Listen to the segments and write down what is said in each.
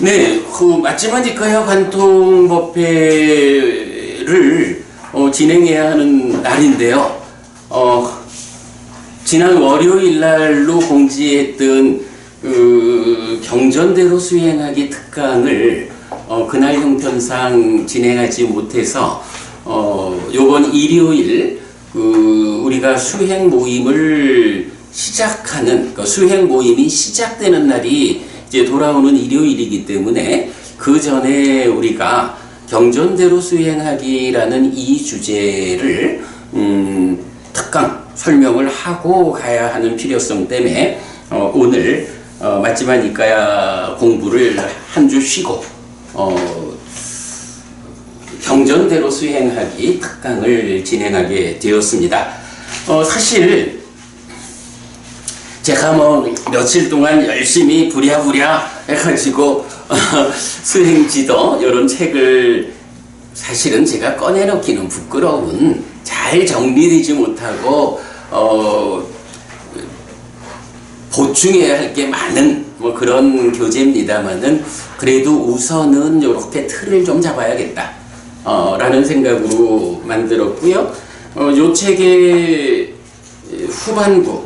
네, 그 맞지만 이과야 관통법회를 진행해야 하는 날인데요. 지난 월요일 날로 공지했던 그 경전대로 수행하기 특강을 그날 형편상 진행하지 못해서 요번 일요일 우리가 수행 모임을 시작하는 수행 모임이 시작되는 날이 이제 돌아오는 일요일이기 때문에 그 전에 우리가 경전대로 수행하기라는 이 주제를 특강 설명을 하고 가야 하는 필요성 때문에 오늘 맞지만 이과야 공부를 한 주 쉬고 경전대로 수행하기 특강을 진행하게 되었습니다. 사실 제가 며칠 동안 열심히 부랴부랴 해가지고 수행지도 이런 책을 사실은 제가 꺼내놓기는 부끄러운 잘 정리되지 못하고 보충해야 할 게 많은 그런 교재입니다만은 그래도 우선은 이렇게 틀을 좀 잡아야겠다 라는 생각으로 만들었고요. 요 책의 후반부,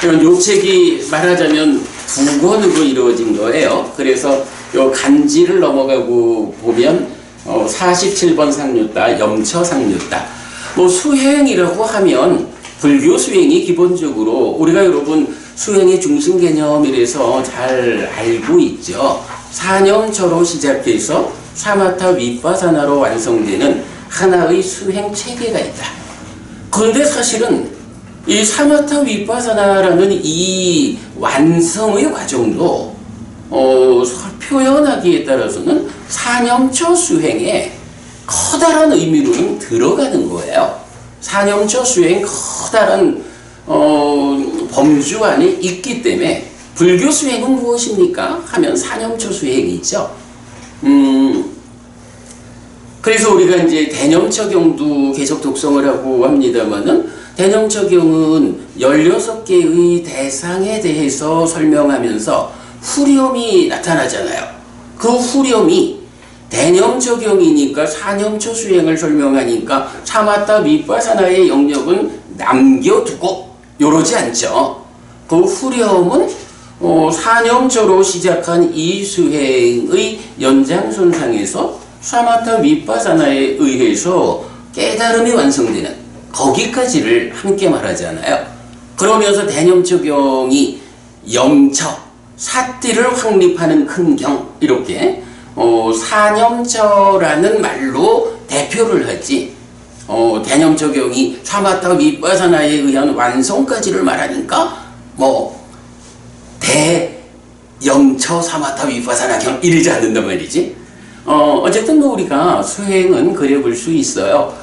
요 책이 말하자면 두 권으로 이루어진 거예요. 그래서 요 간지를 넘어가고 보면 47번 상류따, 염처 상류따. 수행이라고 하면 불교 수행이 기본적으로 우리가 여러분 수행의 중심 개념이라서 잘 알고 있죠. 사념처로 시작해서 사마타 위파사나로 완성되는 하나의 수행 체계가 있다. 그런데 사실은 이 사마타 위파사나라는 이 완성의 과정도 표현하기에 따라서는 사념처 수행에 커다란 의미로는 들어가는 거예요. 사념처 수행 커다란 범주 안에 있기 때문에 불교 수행은 무엇입니까? 하면 사념처 수행이죠. 그래서 우리가 이제 대념처경도 계속 독송을 하고 합니다만은 대념처경은 16개의 대상에 대해서 설명하면서 후렴이 나타나잖아요. 그 후렴이 대념처경이니까 사념처 수행을 설명하니까 사마타 위파사나의 영역은 남겨두고 요러지 않죠. 그 후렴은 사념처로 시작한 이 수행의 연장선상에서 사마타 위파사나에 의해서 깨달음이 완성되는 거기까지를 함께 말하잖아요. 그러면서 대념처경이 염처, 사띠를 확립하는 큰 경, 이렇게 사념처라는 말로 대표를 하지 대념처경이 사마타 위파사나에 의한 완성까지를 말하니까 대염처 사마타 위파사나경 이러지 않는단 말이지. 어쨌든 우리가 수행은 그래 볼 수 있어요.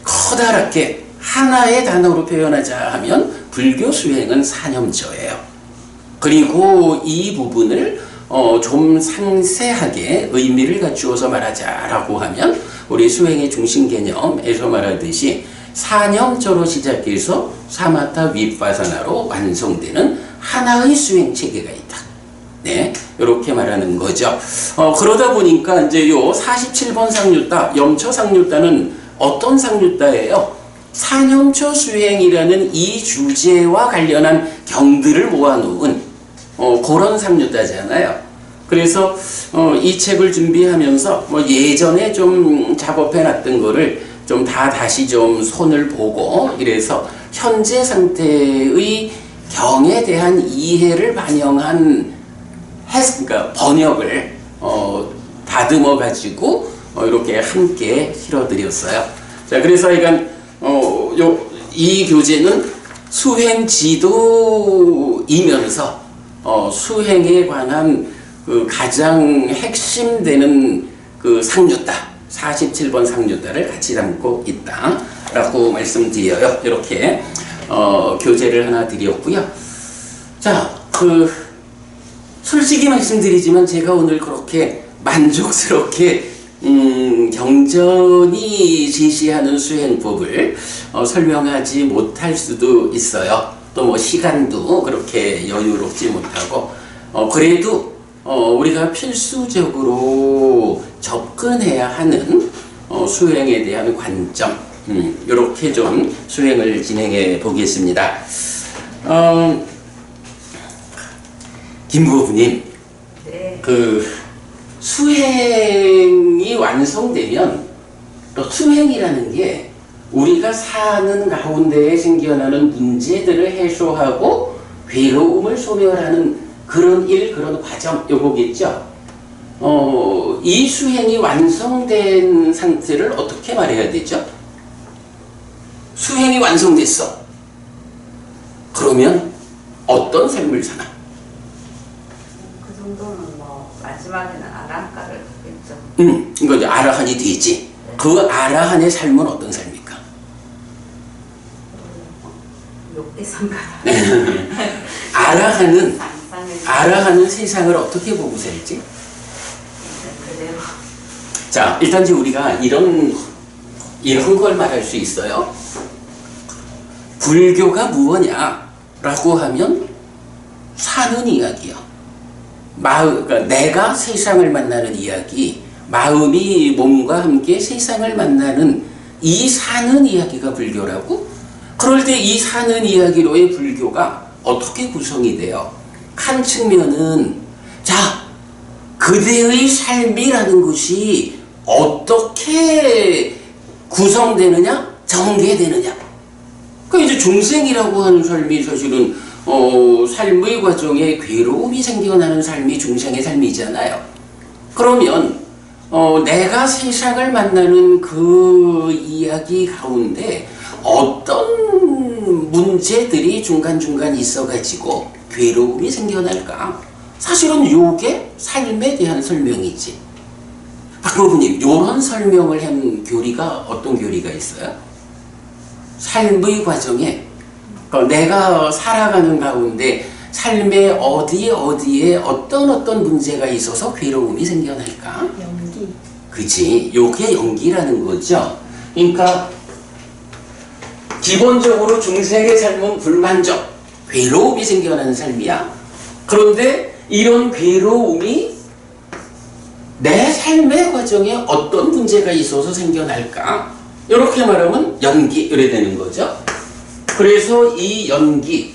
커다랗게 하나의 단어로 표현하자 하면 불교 수행은 사념처예요. 그리고 이 부분을 좀 상세하게 의미를 갖추어서 말하자라고 하면 우리 수행의 중심 개념에서 말하듯이 사념처로 시작해서 사마타 위파사나로 완성되는 하나의 수행 체계가 있다. 네, 이렇게 말하는 거죠. 그러다 보니까 이제 요 47번 상류따, 염처 상류따는 어떤 상류따예요? 사념처 수행이라는 이 주제와 관련한 경들을 모아놓은 그런 상류따잖아요. 그래서 이 책을 준비하면서 예전에 좀 작업해놨던 거를 좀 다시 좀 손을 보고 이래서 현재 상태의 경에 대한 이해를 반영한 그러니까 번역을 다듬어 가지고 이렇게 함께 실어드렸어요. 자, 그래서 이 교재는 수행 지도이면서 수행에 관한 그 가장 핵심되는 그 상류따 47번 상류따를 같이 담고 있다라고 말씀드려요. 이렇게 교재를 하나 드렸고요. 자, 솔직히 말씀드리지만 제가 오늘 그렇게 만족스럽게 경전이 제시하는 수행법을 설명하지 못할 수도 있어요. 또 시간도 그렇게 여유롭지 못하고 그래도 우리가 필수적으로 접근해야 하는 수행에 대한 관점, 이렇게 좀 수행을 진행해 보겠습니다. 김부부님, 네. 그 수행이 완성되면 또 수행이라는 게 우리가 사는 가운데에 생겨나는 문제들을 해소하고 괴로움을 소멸하는 그런 일, 그런 과정, 요거겠죠. 이 수행이 완성된 상태를 어떻게 말해야 되죠? 수행이 완성됐어. 그러면 어떤 삶을 사나? 그 정도는 뭐 마지막에는 아랑가를 하겠죠. 이거 이제 아라한이 되지. 그 아라한의 삶은 어떤 삶입니까? 욕대상가다. 아라한은 세상을 어떻게 보고 살지? 그대로. 자, 일단 이제 우리가 이런 걸 말할 수 있어요. 불교가 무엇냐라고 하면 사는 이야기야. 그러니까 내가 세상을 만나는 이야기, 마음이 몸과 함께 세상을 만나는 이 사는 이야기가 불교라고? 그럴 때 이 사는 이야기로의 불교가 어떻게 구성이 돼요? 한 측면은 자, 그대의 삶이라는 것이 어떻게 구성되느냐? 전개되느냐? 그러니까 이제 중생이라고 하는 삶이 사실은 삶의 과정에 괴로움이 생겨나는 삶이 중생의 삶이잖아요. 그러면 내가 세상을 만나는 그 이야기 가운데 어떤 문제들이 중간중간 있어가지고 괴로움이 생겨날까? 사실은 요게 삶에 대한 설명이지. 박부부님, 이런 설명을 한 교리가 어떤 교리가 있어요? 삶의 과정에 내가 살아가는 가운데 삶의 어디에 어떤 문제가 있어서 괴로움이 생겨날까? 연기. 그치, 요게 연기라는 거죠. 그러니까 기본적으로 중생의 삶은 불만족, 괴로움이 생겨나는 삶이야. 그런데 이런 괴로움이 내 삶의 과정에 어떤 문제가 있어서 생겨날까? 이렇게 말하면 연기, 이래 되는 거죠. 그래서 이 연기,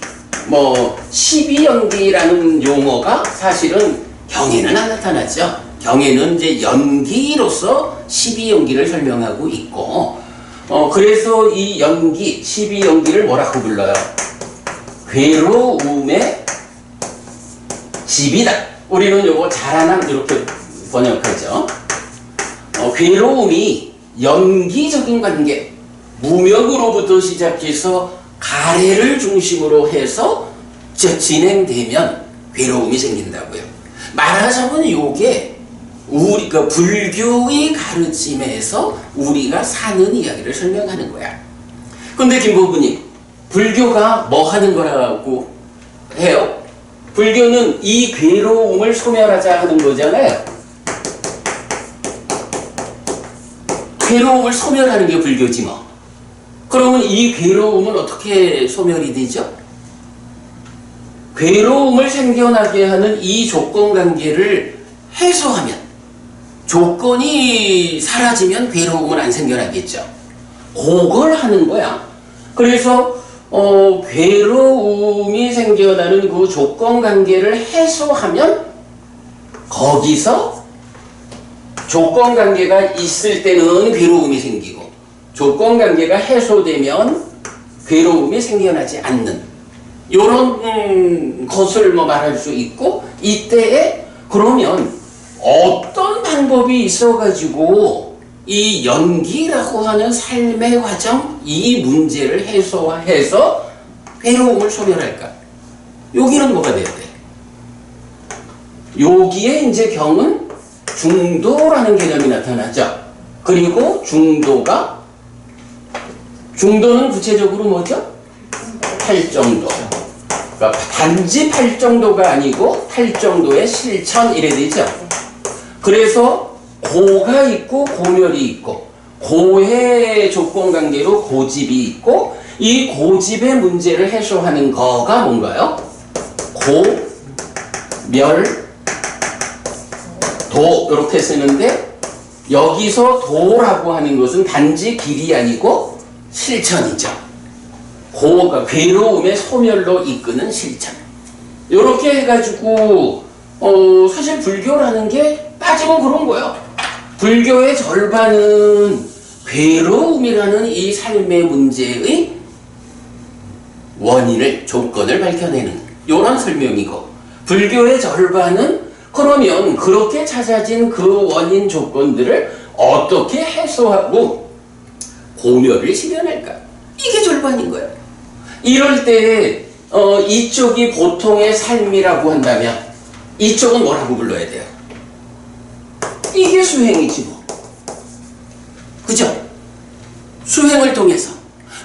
12연기라는 용어가 사실은 경에는 안 나타나죠. 경에는 이제 연기로서 12연기를 설명하고 있고, 그래서 이 연기, 12연기를 뭐라고 불러요? 괴로움의 집이다. 우리는 요거 자라남 이렇게 번역하죠. 괴로움이 연기적인 관계, 무명으로부터 시작해서 가래를 중심으로 해서 진행되면 괴로움이 생긴다고요. 말하자면 요게 우리가 불교의 가르침에서 우리가 사는 이야기를 설명하는 거야. 근데 김보부님, 불교가 뭐 하는 거라고 해요? 불교는 이 괴로움을 소멸하자 하는 거잖아요. 괴로움을 소멸하는 게 불교지 뭐. 그러면 이 괴로움은 어떻게 소멸이 되죠? 괴로움을 생겨나게 하는 이 조건관계를 해소하면, 조건이 사라지면 괴로움은 안 생겨나겠죠. 그걸 하는 거야. 그래서 괴로움이 생겨나는 그 조건관계를 해소하면 거기서 조건관계가 있을 때는 괴로움이 생기고 조건관계가 해소되면 괴로움이 생겨나지 않는 이런 것을 말할 수 있고, 이때에 그러면 어떤 방법이 있어가지고 이 연기라고 하는 삶의 과정, 이 문제를 해소해서 괴로움을 소멸할까? 여기는 뭐가 돼야 돼? 여기에 이제 경은 중도라는 개념이 나타나죠. 그리고 중도는 구체적으로 뭐죠? 팔정도. 그러니까 단지 팔정도가 아니고 팔정도의 실천 이래 되죠. 그래서 고가 있고 고멸이 있고, 고의 조건관계로 고집이 있고, 이 고집의 문제를 해소하는 거가 뭔가요? 멸, 도 이렇게 쓰는데 여기서 도라고 하는 것은 단지 길이 아니고 실천이죠. 고가 괴로움의 소멸로 이끄는 실천. 이렇게 해가지고 사실 불교라는 게 따지면 그런 거예요. 불교의 절반은 괴로움이라는 이 삶의 문제의 원인을, 조건을 밝혀내는 이런 설명이고, 불교의 절반은 그러면 그렇게 찾아진 그 원인 조건들을 어떻게 해소하고 고멸을 실현할까? 이게 절반인 거예요. 이럴 때 이쪽이 보통의 삶이라고 한다면 이쪽은 뭐라고 불러야 돼요? 이게 수행이지 뭐. 그죠? 수행을 통해서,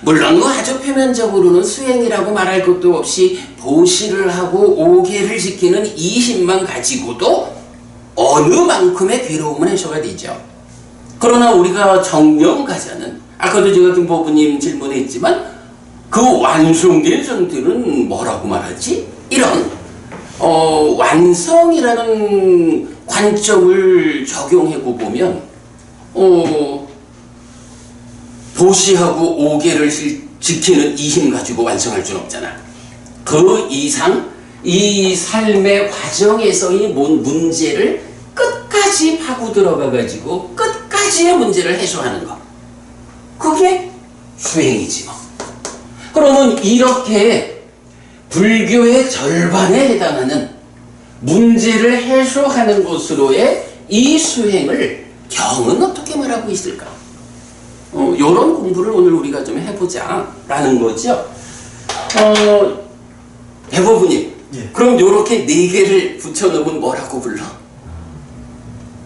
물론 아주 표면적으로는 수행이라고 말할 것도 없이 보시를 하고 오계를 지키는 이 힘만 가지고도 어느 만큼의 괴로움은 해소가 되죠. 그러나 우리가 정령 가자는, 아까도 제가 김보부님 질문했지만 그 완성된 상태는 뭐라고 말하지? 이런 완성이라는 관점을 적용하고 보면 보시하고 오계를 지키는 이 힘 가지고 완성할 수는 없잖아. 그 이상 이 삶의 과정에서의 문제를 끝까지 파고 들어가 가지고 끝까지의 문제를 해소하는 것, 그게 수행이지 뭐. 그러면 이렇게 불교의 절반에 해당하는 문제를 해소하는 것으로의 이 수행을 경은 어떻게 말하고 있을까? 이런 공부를 오늘 우리가 좀 해보자 라는 거죠. 대부분님, 예. 그럼 이렇게 네 개를 붙여놓으면 뭐라고 불러?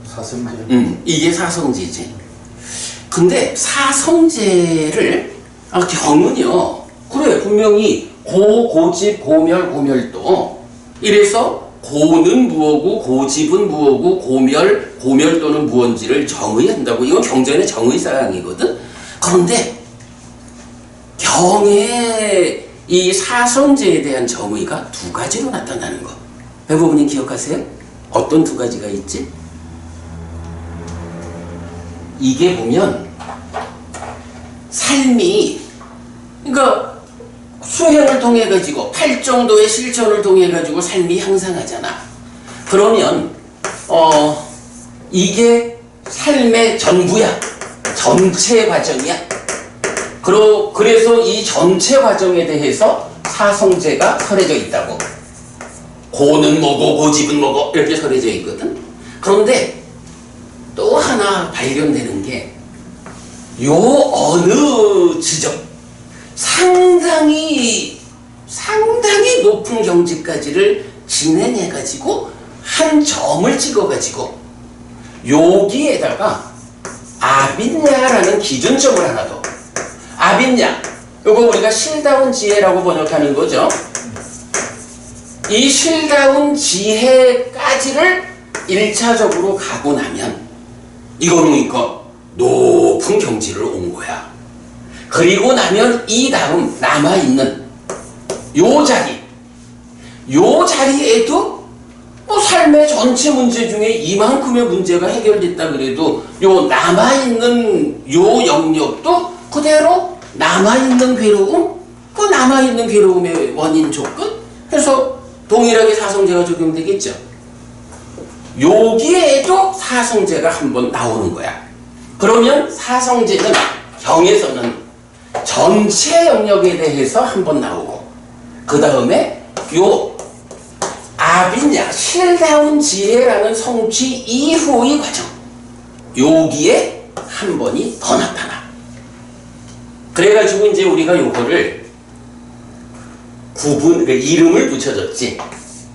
사성제. 이게 사성제지. 근데 사성제를 경은요, 그래 분명히 고집, 고멸, 고멸도, 이래서 고는 무엇고 고집은 무엇고 고멸도는 무언지를 정의한다고. 이건 경전의 정의사항이거든. 그런데 경의 이 사성제에 대한 정의가 두 가지로 나타나는 거, 배부분님 기억하세요? 어떤 두 가지가 있지? 이게 보면 삶이, 그러니까 수행을 통해 가지고 8정도의 실천을 통해 가지고 삶이 향상하잖아. 그러면 이게 삶의 전부야. 전체 과정이야. 그래서 이 전체 과정에 대해서 사성제가 설해져 있다고. 고는 뭐고 고집은 뭐고 이렇게 설해져 있거든. 그런데 또 하나 발견되는 게, 요 어느 지점, 상당히 높은 경지까지를 진행해가지고 한 점을 찍어가지고 여기에다가 아빈야라는 기준점을 하나 더. 아빈야, 요거 우리가 실다운 지혜라고 번역하는 거죠. 이 실다운 지혜까지를 1차적으로 가고 나면 이거는 이거 높은 경지를 온 거야. 그리고 나면 이 다음 남아있는 요 자리에도 뭐 삶의 전체 문제 중에 이만큼의 문제가 해결됐다 그래도 요 남아있는 요 영역도 그대로 남아있는 괴로움, 그 남아있는 괴로움의 원인 조건 해서 동일하게 사성제가 적용되겠죠. 여기에도 사성제가 한번 나오는 거야. 그러면 사성제는 경에서는 전체 영역에 대해서 한번 나오고, 그 다음에 요 아빈야, 실다운 지혜라는 성취 이후의 과정, 여기에 한 번이 더 나타나. 그래가지고 이제 우리가 요거를 구분, 그러니까 이름을 붙여줬지.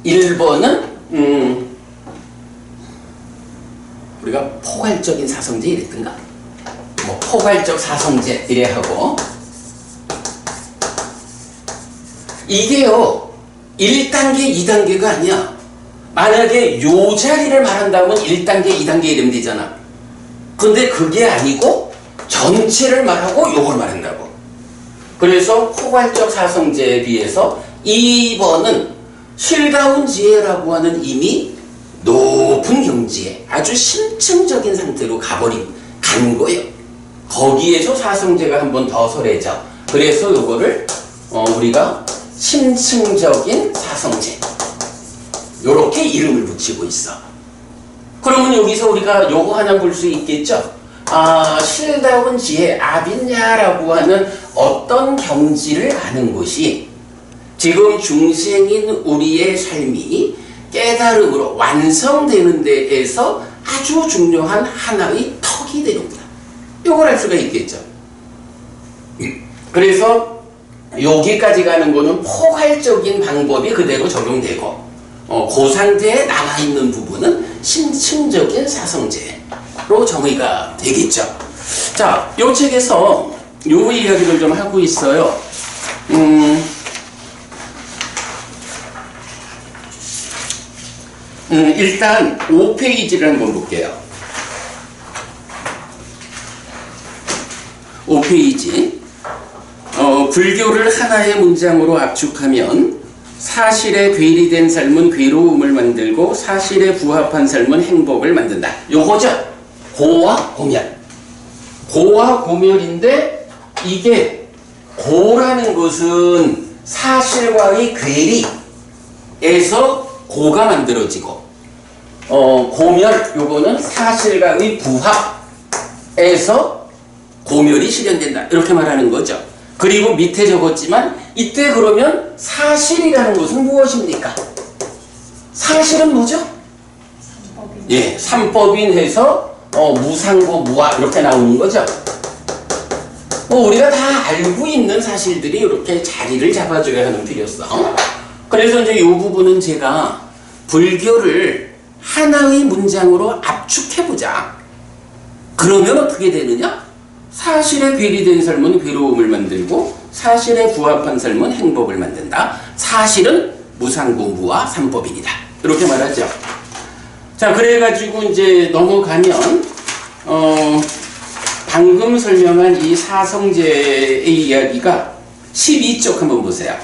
1번은 우리가 포괄적인 사성제 이랬던가? 뭐 포괄적 사성제 이래 하고, 이게요 1단계 2단계가 아니야. 만약에 요 자리를 말한다면 1단계 2단계 이러면 되잖아. 근데 그게 아니고 전체를 말하고 요걸 말한다고. 그래서 포괄적 사성제에 비해서 2번은 쉴다운 지혜라고 하는 이미 높은 경지에 아주 심층적인 상태로 간 거예요. 거기에서 사성제가 한 번 더 설해져. 그래서 요거를 우리가 심층적인 사성제 요렇게 이름을 붙이고 있어. 그러면 여기서 우리가 요거 하나 볼 수 있겠죠? 쉴다운 지혜, 아빈야라고 하는 어떤 경지를 가는 곳이 지금 중생인 우리의 삶이 깨달음으로 완성되는 데에서 아주 중요한 하나의 턱이 되는구나. 요걸 알 수가 있겠죠. 그래서 여기까지 가는 거는 포괄적인 방법이 그대로 적용되고 그 상태에 남아있는 부분은 심층적인 사성제로 정의가 되겠죠. 자, 요 책에서 요 이야기를 좀 하고 있어요. 일단 5페이지를 한번 볼게요. 5페이지. 불교를 하나의 문장으로 압축하면 사실에 괴리된 삶은 괴로움을 만들고 사실에 부합한 삶은 행복을 만든다. 요거죠. 고와 고멸. 고와 고멸인데 이게 고라는 것은 사실과의 괴리에서 고가 만들어지고 고멸 요거는 사실과의 부합에서 고멸이 실현된다. 이렇게 말하는 거죠. 그리고 밑에 적었지만 이때 그러면 사실이라는 것은 무엇입니까? 사실은 뭐죠? 예, 삼법인 해서 무상고 무아 이렇게 나오는 거죠. 우리가 다 알고 있는 사실들이 이렇게 자리를 잡아줘야 하는 필요성. 그래서 이제 이 부분은 제가 불교를 하나의 문장으로 압축해보자. 그러면 어떻게 되느냐? 사실에 괴리된 삶은 괴로움을 만들고 사실에 부합한 삶은 행복을 만든다. 사실은 무상고무와 삼법인이다. 이렇게 말하죠. 자, 그래가지고 이제 넘어가면 방금 설명한 이 사성제의 이야기가 12쪽 한번 보세요.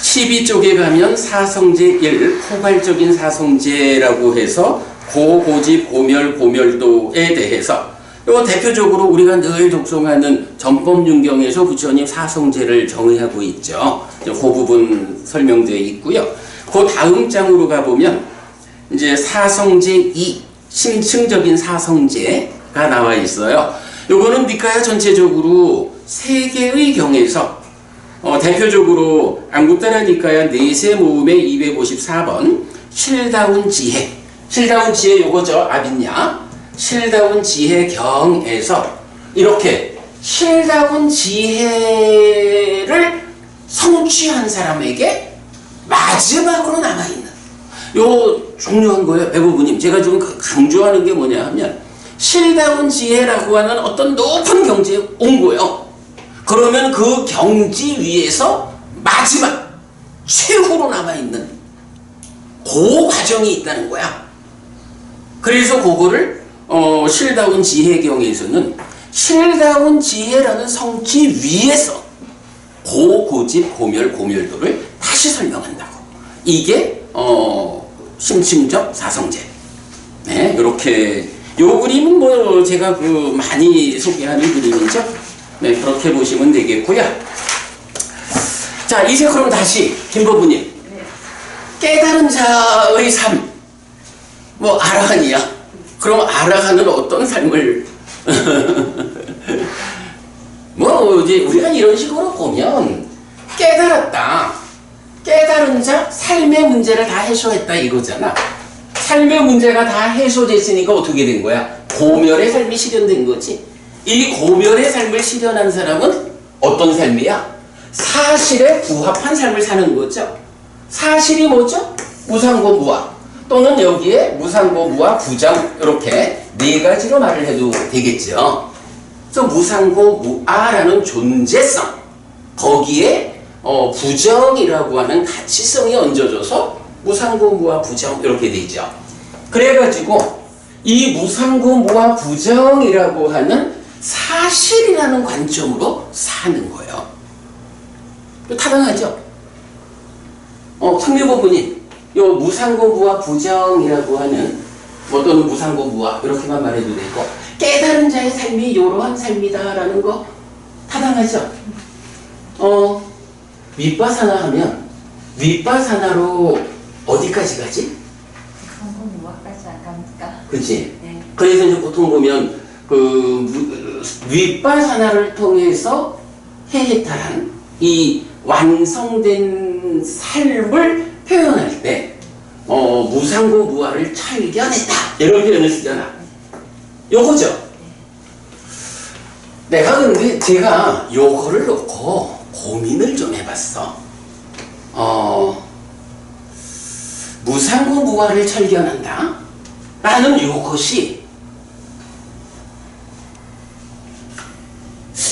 12쪽에 가면 사성제 1, 포괄적인 사성제라고 해서 고, 고집, 고멸, 고멸도에 대해서 요 대표적으로 우리가 늘 독송하는 전법윤경에서 부처님 사성제를 정의하고 있죠. 그 부분 설명되어 있고요. 그 다음 장으로 가보면 이제 사성제 2, 심층적인 사성제가 나와 있어요. 요거는 니카야 전체적으로 세 개의 경에서 대표적으로 안구따라 니카야 네세 모음의 254번 쉴다운 지혜. 쉴다운 지혜 요거죠. 아빈야. 쉴다운 지혜 경에서 이렇게 쉴다운 지혜를 성취한 사람에게 마지막으로 남아있는 요 중요한 거예요. 배부부님 제가 지금 강조하는 게 뭐냐 하면 쉴다운 지혜라고 하는 어떤 높은 경지에 온 거예요. 그러면 그 경지 위에서 마지막 최후로 남아있는 그 과정이 있다는 거야. 그래서 그거를 쉴다운 지혜경에서는 쉴다운 지혜라는 성취 위에서 고집, 고멸, 고멸도를 다시 설명한다고. 이게 심층적 사성제. 네, 이렇게 요 그림은 뭐 제가 많이 소개하는 그림이죠. 네, 그렇게 보시면 되겠고요. 자, 이제 그럼 다시 김법부님. 네. 깨달은 자의 삶. 뭐 아라한이야. 그럼 아라한은 어떤 삶을 뭐 이제 우리가 이런 식으로 보면 깨달았다. 깨달은 자 삶의 문제를 다 해소했다 이거잖아. 삶의 문제가 다 해소됐으니까 어떻게 된 거야? 고멸의 삶이 실현된 거지. 이 고멸의 삶을 실현한 사람은 어떤 삶이야? 사실에 부합한 삶을 사는 거죠. 사실이 뭐죠? 무상고무아 또는 여기에 무상고무아 부정 이렇게 네 가지로 말을 해도 되겠죠. 그래서 무상고무아라는 존재성 거기에 부정이라고 하는 가치성이 얹어져서 무상고무아 부정 이렇게 되죠. 그래가지고 이 무상고무아 부정이라고 하는 사실이라는 관점으로 사는 거예요. 타당하죠? 상류부분이 요 무상고무와 부정이라고 하는 또는 무상고무와 이렇게만 말해도 되고 깨달은 자의 삶이 이러한 삶이다라는 거 타당하죠? 윗바사나 하면 윗바사나로 어디까지 가지? 성공무화까지 안 갑니까? 그치? 네. 그래서 이제 보통 보면 윗바사나를 통해서 해해탈한 이 완성된 삶을 표현할 때 무상고 무아를 철견했다 이런 표현을 쓰잖아. 요거죠. 내가 근데 제가 요거를 놓고 고민을 좀 해봤어. 무상고 무아를 철견한다 라는 요것이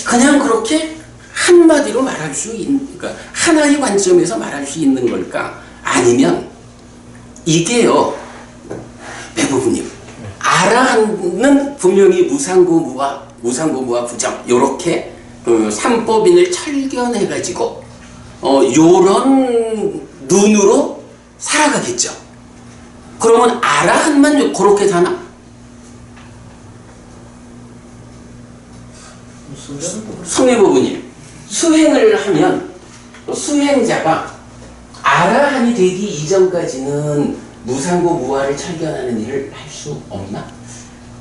그냥 그렇게 한마디로 말할 수 있는, 그러니까 하나의 관점에서 말할 수 있는 걸까? 아니면 이게요, 배부부님 아라한은 분명히 무상고무와 부정 요렇게 그 삼법인을 철견해가지고 요런 눈으로 살아가겠죠. 그러면 아라한만 그렇게 사나? 성례부부님 수행을 하면 수행자가 아라한이 되기 이전까지는 무상고 무아를 철견하는 일을 할 수 없나?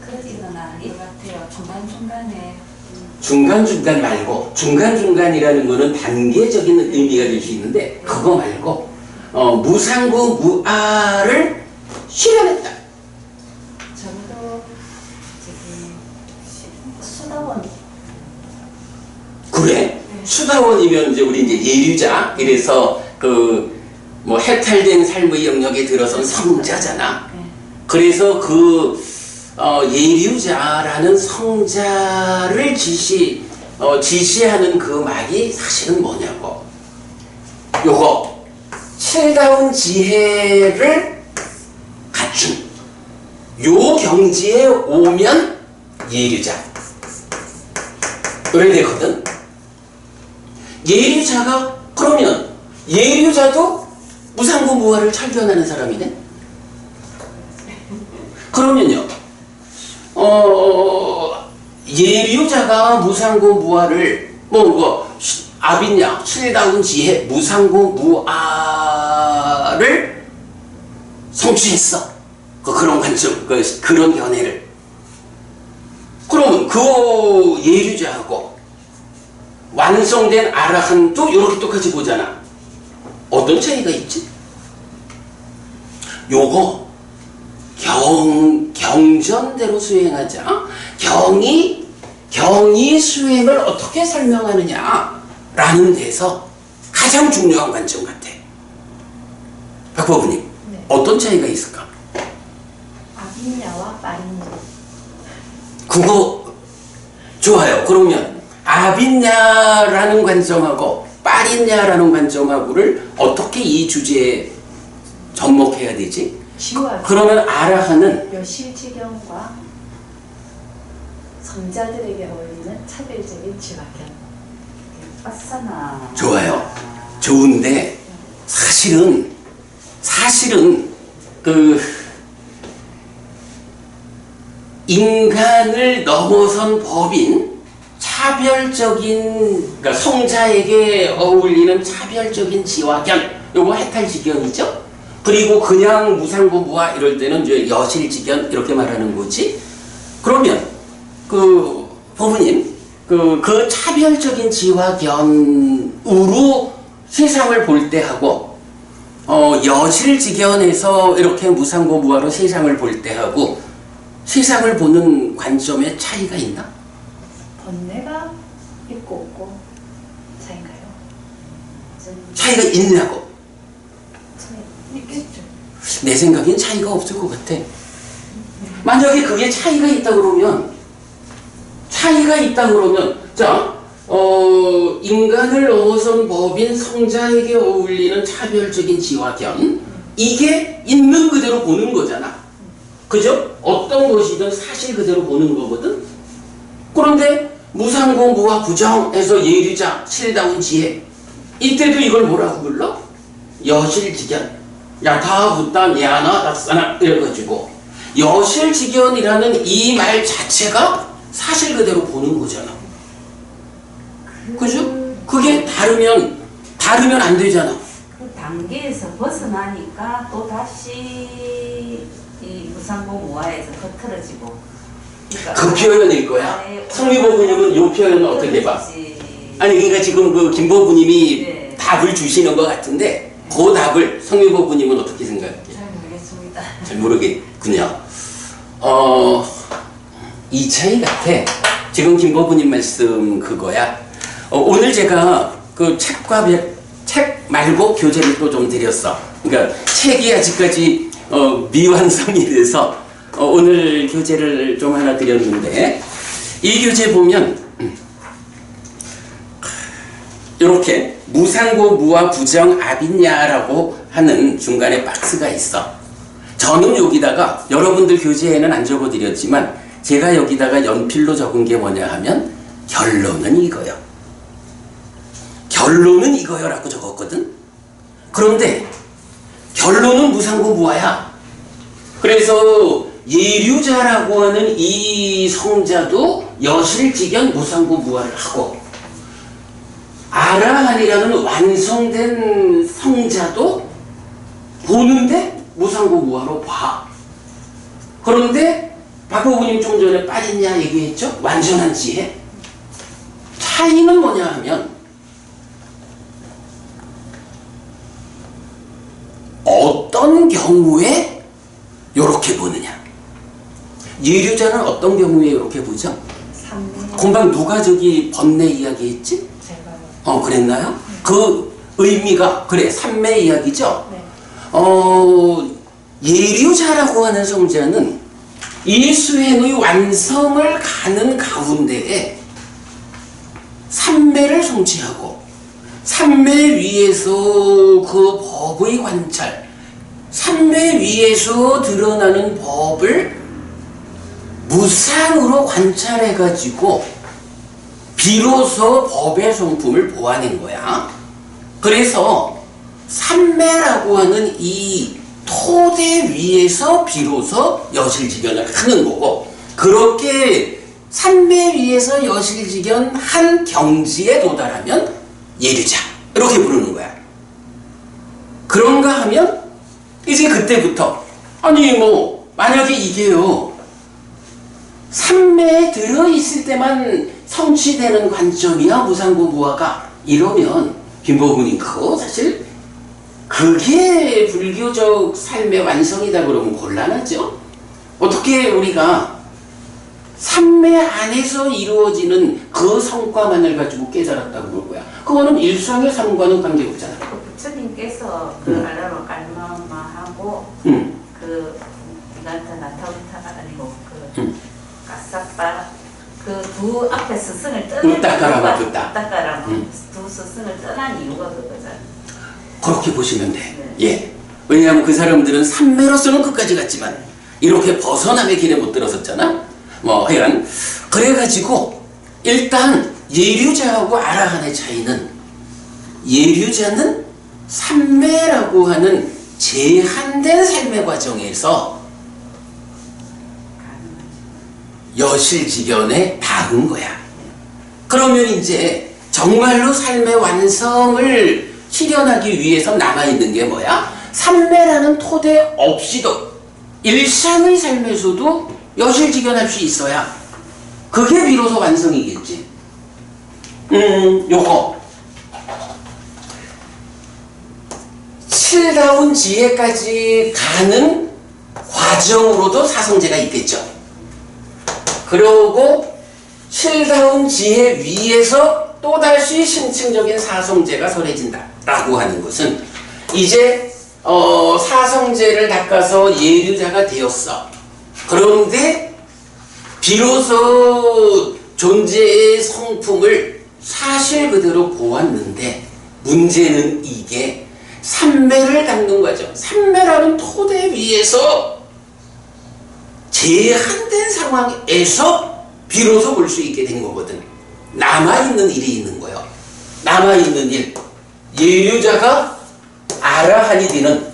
그러지는 않을 것 같아요. 중간중간에 중간중간 말고, 중간중간이라는 거는 단계적인 의미가 될 수 있는데 그거 말고 무상고 무아를 실현했다. 저도 저기 수다원 그래? 수다원이면 이제 우리 이제 예류자, 이래서 그 뭐 해탈된 삶의 영역에 들어선 성자잖아. 그래서 그 예류자라는 성자를 지시하는 그 말이 사실은 뭐냐고. 요거 7다운 지혜를 갖춘 요 경지에 오면 예류자. 그래야 되거든. 예류자가 그러면 예류자도 무상고 무아를 철견하는 사람이네. 그러면요, 예류자가 무상고 무아를 아빈야 7다운 지혜 무상고 무아를 성취했어. 그런 관점, 그런 견해를. 그러면 그 예류자하고 완성된 아라한도 이렇게 똑같이 보잖아. 어떤 차이가 있지? 요거 경전대로 수행하자. 경이 수행을 어떻게 설명하느냐라는 데서 가장 중요한 관점 같아. 박법부님, 네. 어떤 차이가 있을까? 아빈야와 마린야. 그거 좋아요. 그러면 아빈야라는 관점하고 빠린야라는 관점하고를 어떻게 이 주제에 접목해야 되지? 지와 그러면 아라한은 여실지경과 성자들에게 어울리는 차별적인 지화견. 빠사나 좋아요. 좋은데 사실은 그 인간을 넘어선 법인 차별적인, 그러니까 성자에게 어울리는 차별적인 지화견, 요거 해탈지견이죠. 그리고 그냥 무상고 무아 이럴 때는 이제 여실지견 이렇게 말하는 거지. 그러면 그 부모님 그 차별적인 지화견으로 세상을 볼 때 하고 여실지견에서 이렇게 무상고 무아로 세상을 볼 때 하고 세상을 보는 관점에 차이가 있나? 번뇌가 있고 없고 차인가요? 차이가 있냐고. 차이 있겠죠. 내 생각엔 차이가 없을 것 같아. 만약에 그게 차이가 있다 그러면 자, 인간을 넘어선 법인 성자에게 어울리는 차별적인 지화견, 이게 있는 그대로 보는 거잖아. 그죠? 어떤 것이든 사실 그대로 보는 거거든. 그런데 무상고 무와 부정해서 예류자 실다운 지혜, 이때도 이걸 뭐라고 불러? 여실직연. 야타 붙단 야나 닥사나 이래가지고 여실직연이라는 이 말 자체가 사실 그대로 보는 거잖아. 그죠? 그게 다르면 안 되잖아. 그 단계에서 벗어나니까 또 다시 이 무상고 무아에서 흐트러지고. 그러니까 그 표현일 거야. 성미보부님은 이 표현은 어떻게 봐? 아니 그러니까 지금 그 김보부님이 네. 답을 주시는 것 같은데 그 답을 성미보부님은 어떻게 생각해? 잘 모르겠습니다. 잘 모르겠군요. 이 차이 같아. 지금 김보부님 말씀 그거야. 오늘 제가 그 책 말고 교재를 또 좀 드렸어. 그러니까 책이 아직까지 미완성이 돼서 오늘 교재를 좀 하나 드렸는데, 이 교재 보면 이렇게 무상고 무와 부정 아비냐라고 하는 중간에 박스가 있어. 저는 여기다가 여러분들 교재에는 안 적어드렸지만 제가 여기다가 연필로 적은 게 뭐냐 하면 결론은 이거요. 결론은 이거요 라고 적었거든. 그런데 결론은 무상고 무아야. 그래서 예류자라고 하는 이 성자도 여실직연 무상고 무아를 하고, 아라한이라는 완성된 성자도 보는데 무상고 무아로 봐. 그런데 박보부님 좀 전에 빠졌냐 얘기했죠? 완전한 지혜. 차이는 뭐냐 하면 어떤 경우에 이렇게 보느냐. 예류자는 어떤 경우에 이렇게 보죠? 삼매. 금방 누가 저기 번뇌 이야기했지? 제가요. 그랬나요? 그 의미가 그래 삼매 이야기죠. 네. 예류자라고 하는 성자는 이 수행의 완성을 가는 가운데에 삼매를 성취하고, 삼매 위에서 그 법의 관찰, 삼매 위에서 드러나는 법을 무상으로 관찰해가지고 비로소 법의 성품을 보아낸 거야. 그래서 삼매라고 하는 이 토대 위에서 비로소 여실직연을 하는 거고, 그렇게 삼매 위에서 여실직연 한 경지에 도달하면 예류자 이렇게 부르는 거야. 그런가 하면 이제 그때부터 아니 뭐 만약에 이게요 삼매에 들어있을 때만 성취되는 관점이야 무상고 무아가, 이러면 김보부님 그거 사실 그게 불교적 삶의 완성이다 그러면 곤란하죠. 어떻게 우리가 삼매 안에서 이루어지는 그 성과만을 가지고 깨달았다고 볼 거야. 그거는 일상의 삶과는 관계없잖아. 그 부처님께서 그 알라로 깔마마하고 그 이간타 나타우타가 아니고 그 까사빠 그 두 앞에 스승을 떠난 우따까라마 부따. 우따까라마 두 스승을 떠난 이유가 그거잖아. 그렇게 보시면 돼. 네. 예. 왜냐하면 그 사람들은 삼매로서는 끝까지 갔지만 이렇게 벗어남의 길에 못 들어섰잖아. 뭐 하여간 그래가지고 일단 예류자하고 아라한의 차이는, 예류자는 삼매라고 하는 제한된 삶의 과정에서 여실직연에 닿은 거야. 그러면 이제 정말로 삶의 완성을 실현하기 위해서 남아있는 게 뭐야? 삼매라는 토대 없이도 일상의 삶에서도 여실직연할 수 있어야 그게 비로소 완성이겠지. 요거 칠다운 지혜까지 가는 과정으로도 사성제가 있겠죠. 그러고 칠다운 지혜 위에서 또다시 심층적인 사성제가 설해진다 라고 하는 것은 이제 사성제를 닦아서 예류자가 되었어. 그런데 비로소 존재의 성품을 사실 그대로 보았는데, 문제는 이게 삼매를 닦는 과정, 삼매라는 토대 위에서 제한된 상황에서 비로소 볼 수 있게 된 거거든. 남아있는 일이 있는 거예요. 남아있는 일. 예류자가 아라한이 되는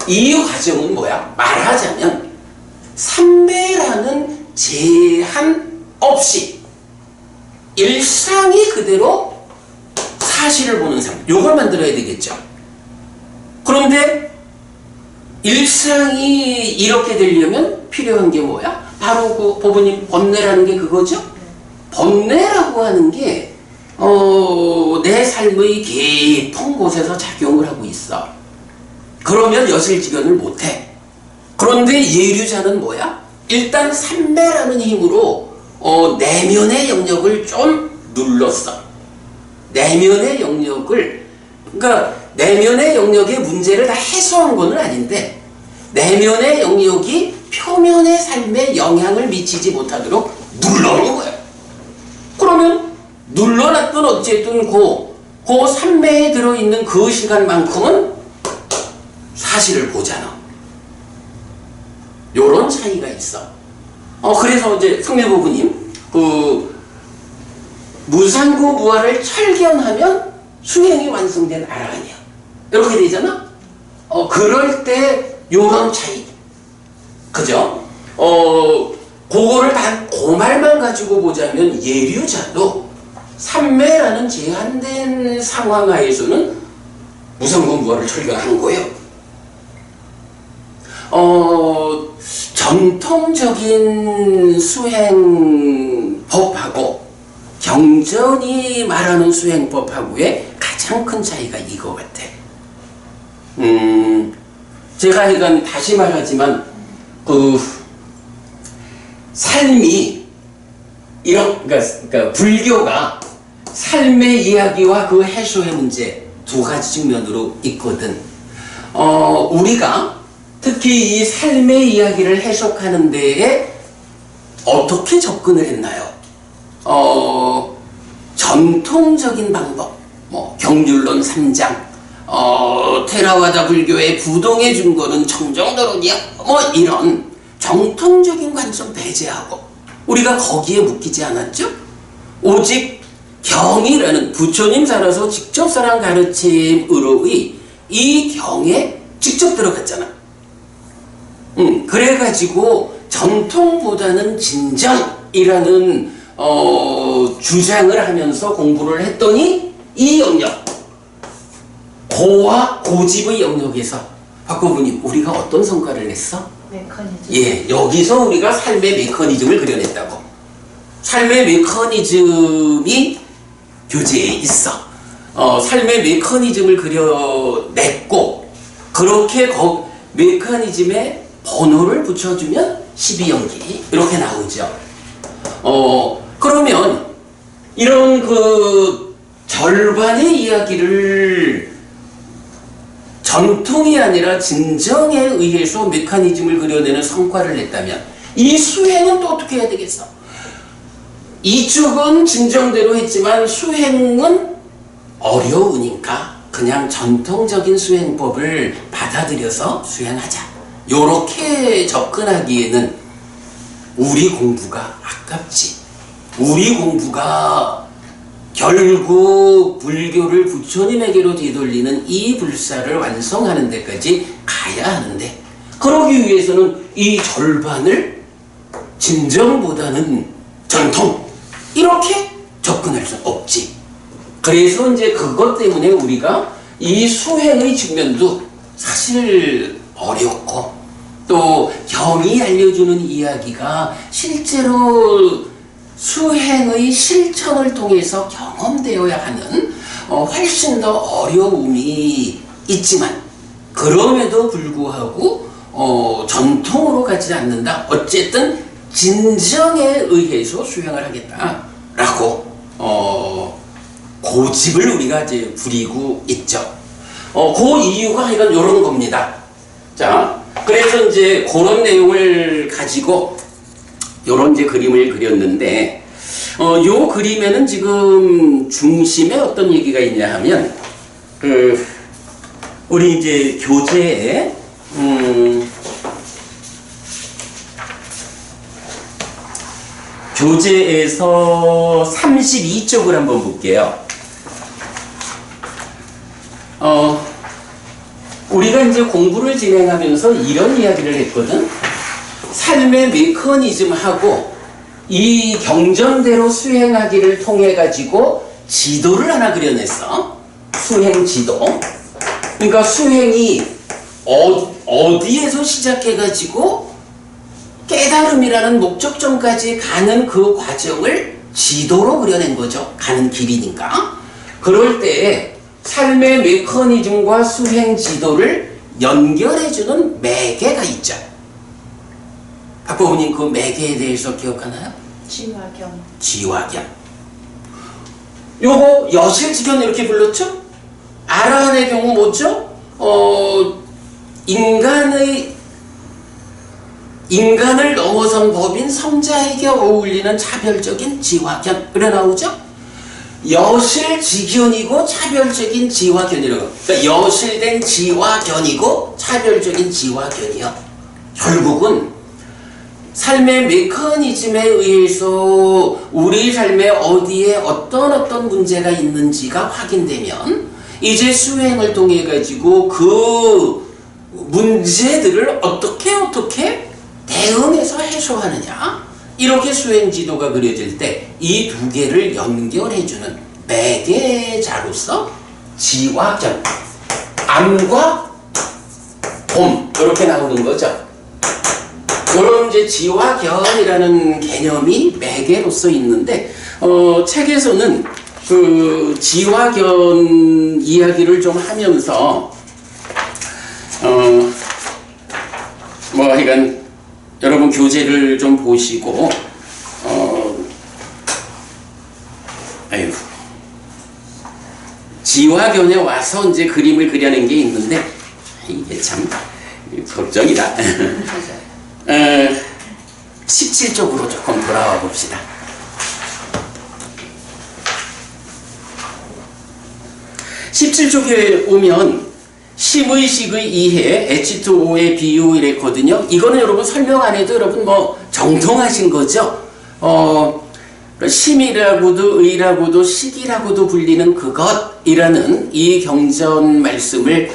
이 과정은 뭐야? 말하자면 삼매라는 제한 없이 일상이 그대로 사실을 보는 삶. 요걸 만들어야 되겠죠. 그런데 일상이 이렇게 되려면 필요한 게 뭐야? 바로 그 법원님 번뇌라는 게 그거죠? 번뇌라고 하는 게 내 삶의 깊은 곳에서 작용을 하고 있어. 그러면 여실지견을 못해. 그런데 예류자는 뭐야? 일단 삼매라는 힘으로 내면의 영역을 좀 눌렀어. 내면의 영역을, 그러니까 내면의 영역의 문제를 다 해소한 건 아닌데 내면의 영역이 표면의 삶에 영향을 미치지 못하도록 눌러놓은 거야. 그러면 눌러놨던 어쨌든 그 삼매에 들어있는 그 시간만큼은 사실을 보잖아. 요런 차이가 있어. 그래서 이제 성묘부부님 무상고 무아를 철견하면 수행이 완성된 아라한이야. 이렇게 되잖아. 그럴 때 요런 차이. 그죠? 그거를 단 고말만 가지고 보자면 예류자도 삼매라는 제한된 상황 하에서는 무상고 무아를 철견하는 거예요. 전통적인 수행법하고 경전이 말하는 수행법하고의 가장 큰 차이가 이거 같아. 제가 이건 다시 말하지만 삶이 그러니까 불교가 삶의 이야기와 그 해소의 문제 두 가지 측면으로 있거든. 우리가 특히 이 삶의 이야기를 해석하는 데에 어떻게 접근을 했나요? 전통적인 방법, 경률론 3장, 테라와다 불교의 부동의 증거는 청정도론이야, 이런 정통적인 관점 배제하고 우리가 거기에 묶이지 않았죠? 오직 경이라는 부처님 살아서 직접 살한 가르침으로의 이 경에 직접 들어갔잖아. 그래가지고 전통보다는 진정이라는 주장을 하면서 공부를 했더니 이 영역, 고와 고집의 영역에서 박고부님 우리가 어떤 성과를 냈어? 메커니즘. 예, 여기서 우리가 삶의 메커니즘을 그려냈다고. 삶의 메커니즘이 교재에 있어. 삶의 메커니즘을 그려냈고 그렇게 메커니즘에 번호를 붙여주면 12연기 이렇게 나오죠. 그러면 이런 절반의 이야기를 전통이 아니라 진정에 의해서 메커니즘을 그려내는 성과를 냈다면 이 수행은 또 어떻게 해야 되겠어? 이쪽은 진정대로 했지만 수행은 어려우니까 그냥 전통적인 수행법을 받아들여서 수행하자. 요렇게 접근하기에는 우리 공부가 아깝지. 우리 공부가 결국 불교를 부처님에게로 되돌리는 이 불사를 완성하는 데까지 가야 하는데 그러기 위해서는 이 절반을 진정보다는 전통 이렇게 접근할 수 없지. 그래서 이제 그것 때문에 우리가 이 수행의 측면도 사실 어렵고 또 경이 알려주는 이야기가 실제로 수행의 실천을 통해서 경험되어야 하는 훨씬 더 어려움이 있지만 그럼에도 불구하고 전통으로 가지 않는다. 어쨌든 진정에 의해서 수행을 하겠다라고 고집을 우리가 이제 부리고 있죠. 그 이유가 이건 이런 겁니다. 자, 그래서 이제 그런 내용을 가지고 요런 이제 그림을 그렸는데, 요 그림에는 지금 중심에 어떤 얘기가 있냐 하면, 우리 이제 교재에, 교재에서 32쪽을 한번 볼게요. 우리가 이제 공부를 진행하면서 이런 이야기를 했거든. 삶의 메커니즘하고 이 경전대로 수행하기를 통해 가지고 지도를 하나 그려냈어. 수행 지도. 그러니까 수행이 어디에서 시작해 가지고 깨달음이라는 목적점까지 가는 그 과정을 지도로 그려낸 거죠. 가는 길이니까. 그럴 때 삶의 메커니즘과 수행 지도를 연결해주는 매개가 있죠. 박보부님 그 매개에 대해서 기억하나요? 지화경. 지화견. 요거 여실지견 이렇게 불렀죠? 아라한의 경우 뭐죠? 인간을 넘어선 법인 성자에게 어울리는 차별적인 지화견 그래 나오죠? 여실지견이고 차별적인 지화견이라고. 그러니까 여실된 지화견이고 차별적인 지화견이요. 결국은 삶의 메커니즘에 의해서 우리 삶에 어디에 어떤 문제가 있는지가 확인되면 이제 수행을 통해 가지고 그 문제들을 어떻게 대응해서 해소하느냐. 이렇게 수행 지도가 그려질 때 이 두 개를 연결해주는 매개자로서 지화견, 암과 봄 이렇게 나오는 거죠. 그런 이제 지화견이라는 개념이 매개로서 있는데 책에서는 그 지화견 이야기를 좀 하면서 하여간 여러분 교재를 좀 보시고 지화견에 와서 이제 그림을 그려낸 게 있는데 이게 참 걱정이다. 17쪽으로 조금 돌아와 봅시다. 17쪽에 오면 심의식의 이해, H2O의 비유 이랬거든요. 이거는 여러분 설명 안 해도 여러분 뭐 정통하신 거죠. 심이라고도 의라고도 식이라고도 불리는 그것이라는 이 경전 말씀을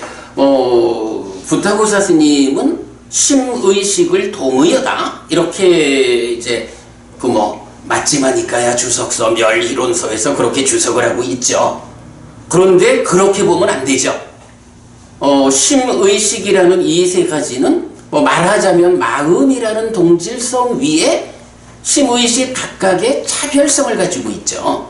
부타고사 스님은 심의식을 동의하다 이렇게 이제 맞지마니까야 주석서 멸이론서에서 그렇게 주석을 하고 있죠. 그런데 그렇게 보면 안 되죠. 심의식이라는 이 세 가지는 말하자면 마음이라는 동질성 위에 심의식 각각의 차별성을 가지고 있죠.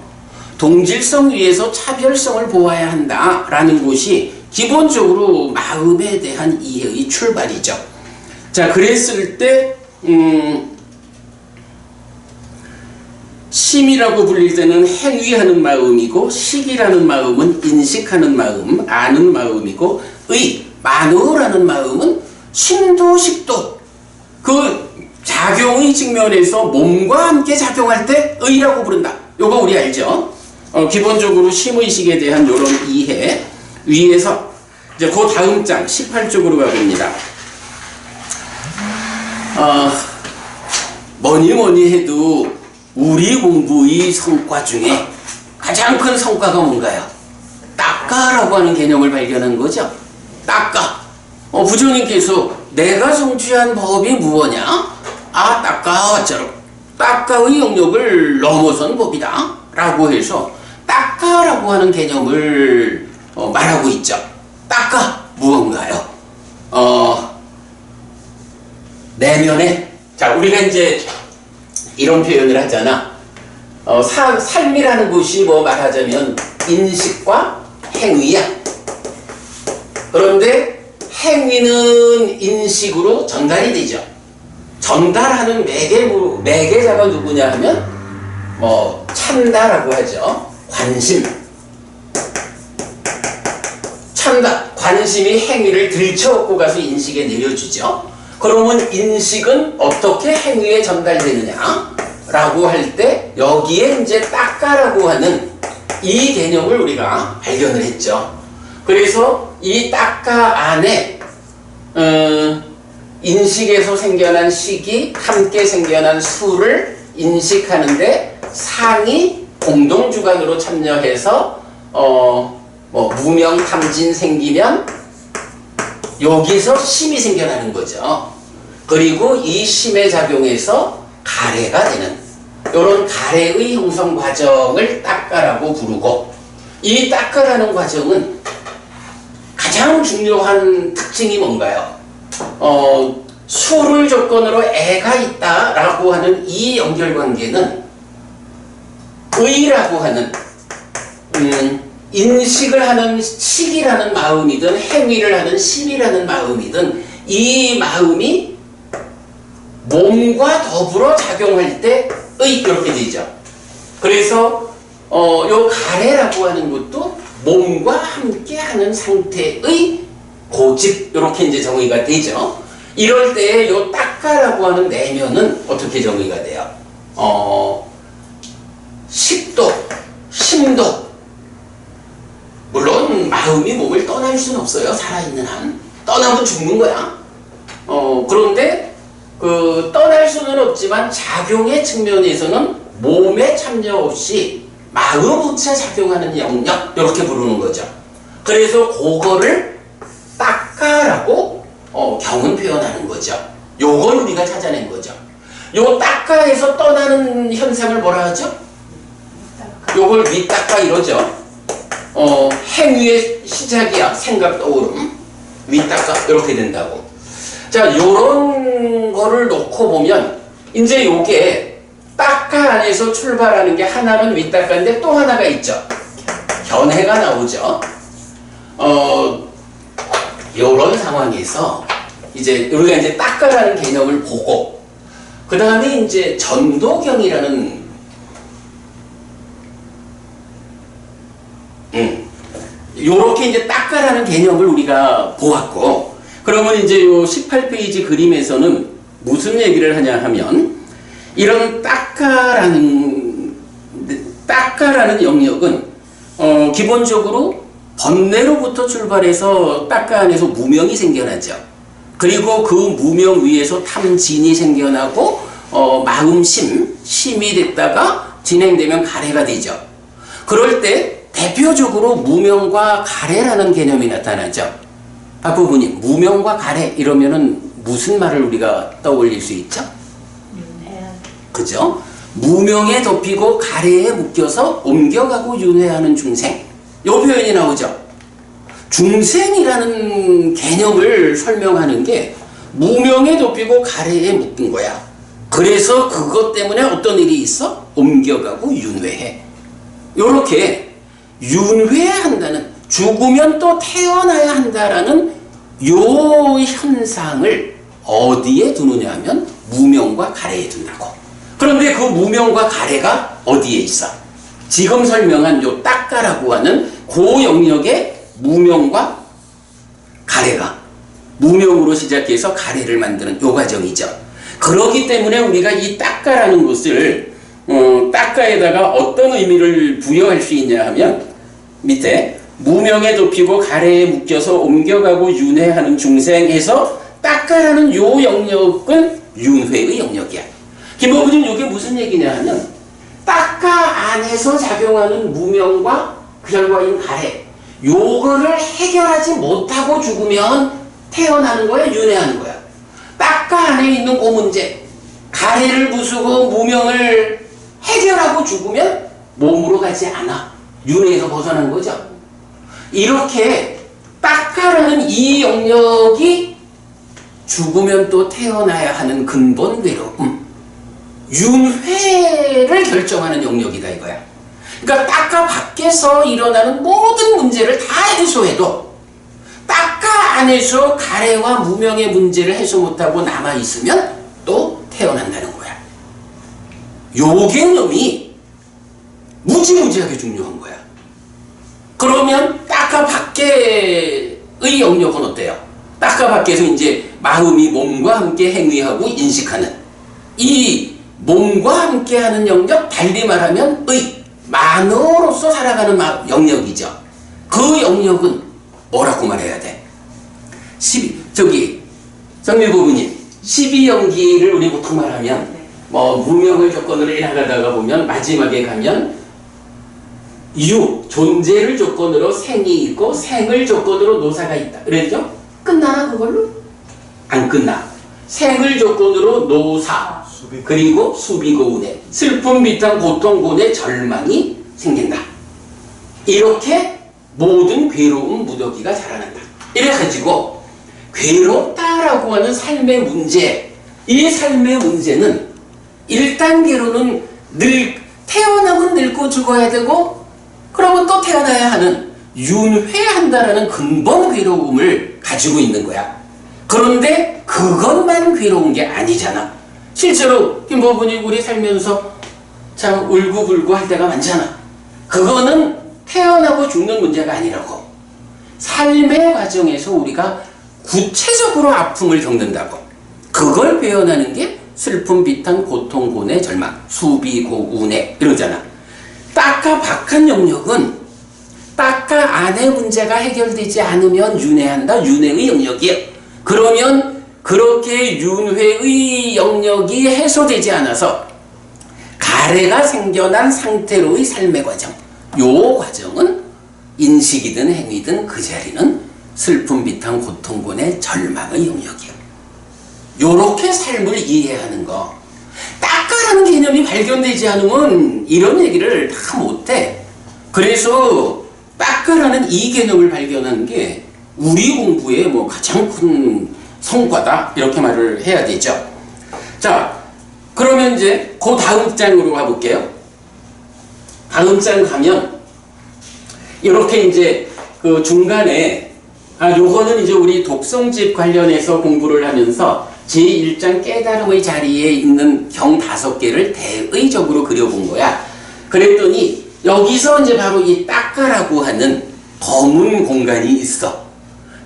동질성 위에서 차별성을 보아야 한다라는 것이 기본적으로 마음에 대한 이해의 출발이죠. 자, 그랬을 때 심이라고 불릴 때는 행위하는 마음이고 식이라는 마음은 인식하는 마음, 아는 마음이고 만우라는 마음은 심도, 식도 그 작용의 측면에서 몸과 함께 작용할 때 의라고 부른다. 요거 우리 알죠? 기본적으로 심의식에 대한 이런 이해 위에서 이제 그 다음 장 18쪽으로 가봅니다. 뭐니 해도 우리 공부의 성과 중에 가장 큰 성과가 뭔가요? 딱가라고 하는 개념을 발견한 거죠. 딱가. 부처님께서 내가 성취한 법이 무엇냐? 딱가처럼 딱가의 영역을 넘어선 법이다 라고 해서 딱가라고 하는 개념을 말하고 있죠. 딱가 무언가요? 내면에 우리가 이제 이런 표현을 하잖아. 삶이라는 것이 말하자면 인식과 행위야. 그런데 행위는 인식으로 전달이 되죠. 전달하는 매개자가 누구냐 하면 찬다라고 하죠. 관심. 찬다. 관심이 행위를 들쳐업고 가서 인식에 내려주죠. 그러면 인식은 어떻게 행위에 전달되느냐 라고 할 때 여기에 이제 딱가라고 하는 이 개념을 우리가 발견을 했죠. 그래서 이 딱가 안에 인식에서 생겨난 식이 함께 생겨난 수를 인식하는데 상이 공동 주관으로 참여해서 뭐 무명 탐진 생기면 여기서 심이 생겨나는 거죠. 그리고 이 심에 작용해서 가래가 되는 이런 가래의 형성 과정을 닦아라고 부르고, 이 닦아라는 과정은 가장 중요한 특징이 뭔가요? 수를 조건으로 애가 있다라고 하는 이 연결관계는 의라고 하는 인식을 하는 식이라는 마음이든 행위를 하는 심이라는 마음이든 이 마음이 몸과 더불어 작용할 때의 이렇게 되죠. 그래서 요 가래라고 하는 것도 몸과 함께 하는 상태의 고집, 이렇게 이제 정의가 되죠. 이럴 때 요 닦아라고 하는 내면은 어떻게 정의가 돼요? 식도, 심도. 물론 마음이 몸을 떠날 수는 없어요. 살아있는 한. 떠나면 죽는 거야. 그런데 그 떠날 수는 없지만 작용의 측면에서는 몸에 참여 없이 마음부터 작용하는 영역, 이렇게 부르는 거죠. 그래서 그거를 닦아라고 경은 표현하는 거죠. 요걸 우리가 찾아낸 거죠. 요 닦아에서 떠나는 현상을 뭐라 하죠? 요걸 밑닦아 이러죠. 행위의 시작이야. 생각 떠오름. 밑닦아 이렇게 된다고. 자, 요런 거를 놓고 보면 이제 요게 닦아 안에서 출발하는 게 하나는 윗닦아인데 또 하나가 있죠. 견해가 나오죠. 요런 상황에서 이제 우리가 이제 닦아라는 개념을 보고 그 다음에 이제 전도경이라는 요렇게 이제 닦아라는 개념을 우리가 보았고, 그러면 이제 요 18페이지 그림에서는 무슨 얘기를 하냐 하면, 이런 닦아라는 영역은 기본적으로 번뇌로부터 출발해서 닦아 안에서 무명이 생겨나죠. 그리고 그 무명 위에서 탐진이 생겨나고 심이 됐다가 진행되면 가래가 되죠. 그럴 때 대표적으로 무명과 가래라는 개념이 나타나죠. 박부부님, 무명과 가래 이러면은 무슨 말을 우리가 떠올릴 수 있죠? 그죠? 무명에 덮이고 가래에 묶여서 옮겨가고 윤회하는 중생. 요 표현이 나오죠. 중생이라는 개념을 설명하는 게 무명에 덮이고 가래에 묶은 거야. 그래서 그것 때문에 어떤 일이 있어? 옮겨가고 윤회해. 요렇게 윤회한다는, 죽으면 또 태어나야 한다라는 요 현상을 어디에 두느냐 하면 무명과 가래에 둔다고. 그런데 그 무명과 가래가 어디에 있어? 지금 설명한 요 닦아라고 하는 그 영역에 무명과 가래가, 무명으로 시작해서 가래를 만드는 요 과정이죠. 그렇기 때문에 우리가 이 닦아라는 것을 닦아에다가 어떤 의미를 부여할 수 있냐 하면, 밑에 무명에 덮이고 가래에 묶여서 옮겨가고 윤회하는 중생에서 닦아라는 요 영역은 윤회의 영역이야. 김법부님, 이게 무슨 얘기냐 하면, 닦아 안에서 작용하는 무명과 그 결과인 가래, 요거를 해결하지 못하고 죽으면 태어나는 거야, 윤회하는 거야. 닦아 안에 있는 그 문제, 가래를 부수고 무명을 해결하고 죽으면 몸으로 가지 않아. 윤회에서 벗어난 거죠. 이렇게 닦아라는 이 영역이 죽으면 또 태어나야 하는 근본 괴로움, 윤회를 결정하는 영역이다 이거야. 그러니까 닦아 밖에서 일어나는 모든 문제를 다 해소해도 닦아 안에서 가래와 무명의 문제를 해소 못하고 남아있으면 또 태어난다는 거야. 요 개념이 무지무지하게 중요한 거야. 그러면 닦아 밖의 영역은 어때요? 닦아 밖에서 이제 마음이 몸과 함께 행위하고 인식하는 이 몸과 함께하는 영역, 달리 말하면 만으로서 살아가는 영역이죠. 그 영역은 뭐라고 말해야 돼? 성밀 부부님, 12연기를 우리 보통 말하면 뭐 무명을 조건으로 나가다가 보면 마지막에 가면 존재를 조건으로 생이 있고 생을 조건으로 노사가 있다. 그랬죠? 끝나나 그걸로? 안 끝나. 생을 조건으로 노사, 그리고 수비고운에 슬픔, 비탄, 고통, 고뇌, 절망이 생긴다. 이렇게 모든 괴로움 무더기가 자라난다. 이래가지고 괴롭다라고 하는 삶의 문제, 이 삶의 문제는 1단계로는 태어나면 늙고 죽어야 되고 그러고 또 태어나야 하는 윤회한다라는 근본 괴로움을 가지고 있는 거야. 그런데 그것만 괴로운 게 아니잖아. 실제로 김부부니 우리 살면서 참 울고불고 할 때가 많잖아. 그거는 태어나고 죽는 문제가 아니라고. 삶의 과정에서 우리가 구체적으로 아픔을 겪는다고. 그걸 표현하는 게 슬픔, 비탄, 고통, 고뇌, 절망, 수비, 고운해 이러잖아. 딱가 박한 영역은 딱가 안의 문제가 해결되지 않으면 윤회한다. 윤회의 영역이에요. 그러면 그렇게 윤회의 영역이 해소되지 않아서 가래가 생겨난 상태로의 삶의 과정, 요 과정은 인식이든 행위든 그 자리는 슬픔, 비탄, 고통, 고뇌, 절망의 영역이에요. 요렇게 삶을 이해하는 거. 딱가라는 개념이 발견되지 않으면 이런 얘기를 다 못해. 그래서 딱가라는 이 개념을 발견하는 게 우리 공부의 뭐 가장 큰 성과다. 이렇게 말을 해야 되죠. 자, 그러면 이제 그 다음 장으로 가볼게요. 다음 장 가면 이렇게 이제 그 중간에 요거는 이제 우리 독성집 관련해서 공부를 하면서 제1장 깨달음의 자리에 있는 경 5개를 대의적으로 그려본 거야. 그랬더니 여기서 이제 바로 이 딱가라고 하는 검은 공간이 있어.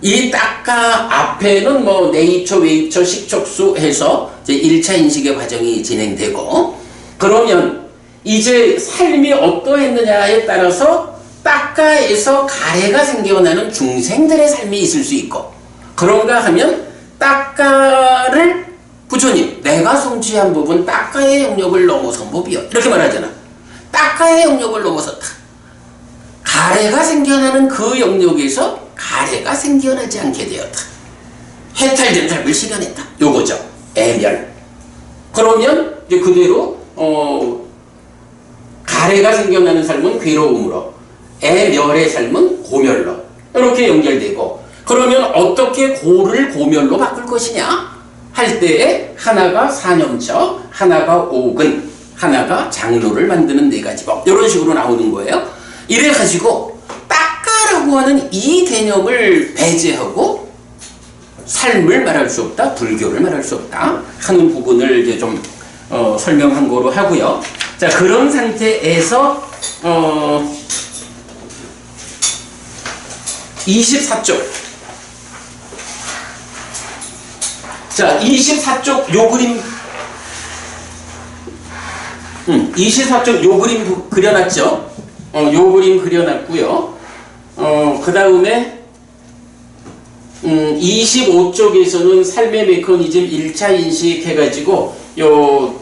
이 딱가 앞에는 뭐 내입처, 외입처, 식촉수 해서 이제 1차 인식의 과정이 진행되고, 그러면 이제 삶이 어떠했느냐에 따라서 딱가에서 가래가 생겨나는 중생들의 삶이 있을 수 있고, 그런가 하면 딱가를 부처님, 내가 성취한 부분 딱가의 영역을 넘어선 법이요. 이렇게 말하잖아. 딱가의 영역을 넘어섰다. 가래가 생겨나는 그 영역에서 가래가 생겨나지 않게 되었다. 해탈된 삶을 실현했다. 요거죠. 애멸. 그러면 이제 그대로 가래가 생겨나는 삶은 괴로움으로, 애멸의 삶은 고멸로 이렇게 연결되고, 그러면 어떻게 고를 고멸로 바꿀 것이냐 할 때에 하나가 사념처, 하나가 오근, 하나가 장로를 만드는 4가지 법, 이런 식으로 나오는 거예요. 이래가지고 딱가라고 하는 이 개념을 배제하고 삶을 말할 수 없다, 불교를 말할 수 없다 하는 부분을 이제 좀 설명한 거로 하고요. 자, 그런 상태에서 24쪽. 자, 24쪽 요 그림, 24쪽 요 그림 그려놨죠? 요 그림 그려놨고요. 그 다음에 25쪽에서는 삶의 메커니즘 1차 인식 해가지고 요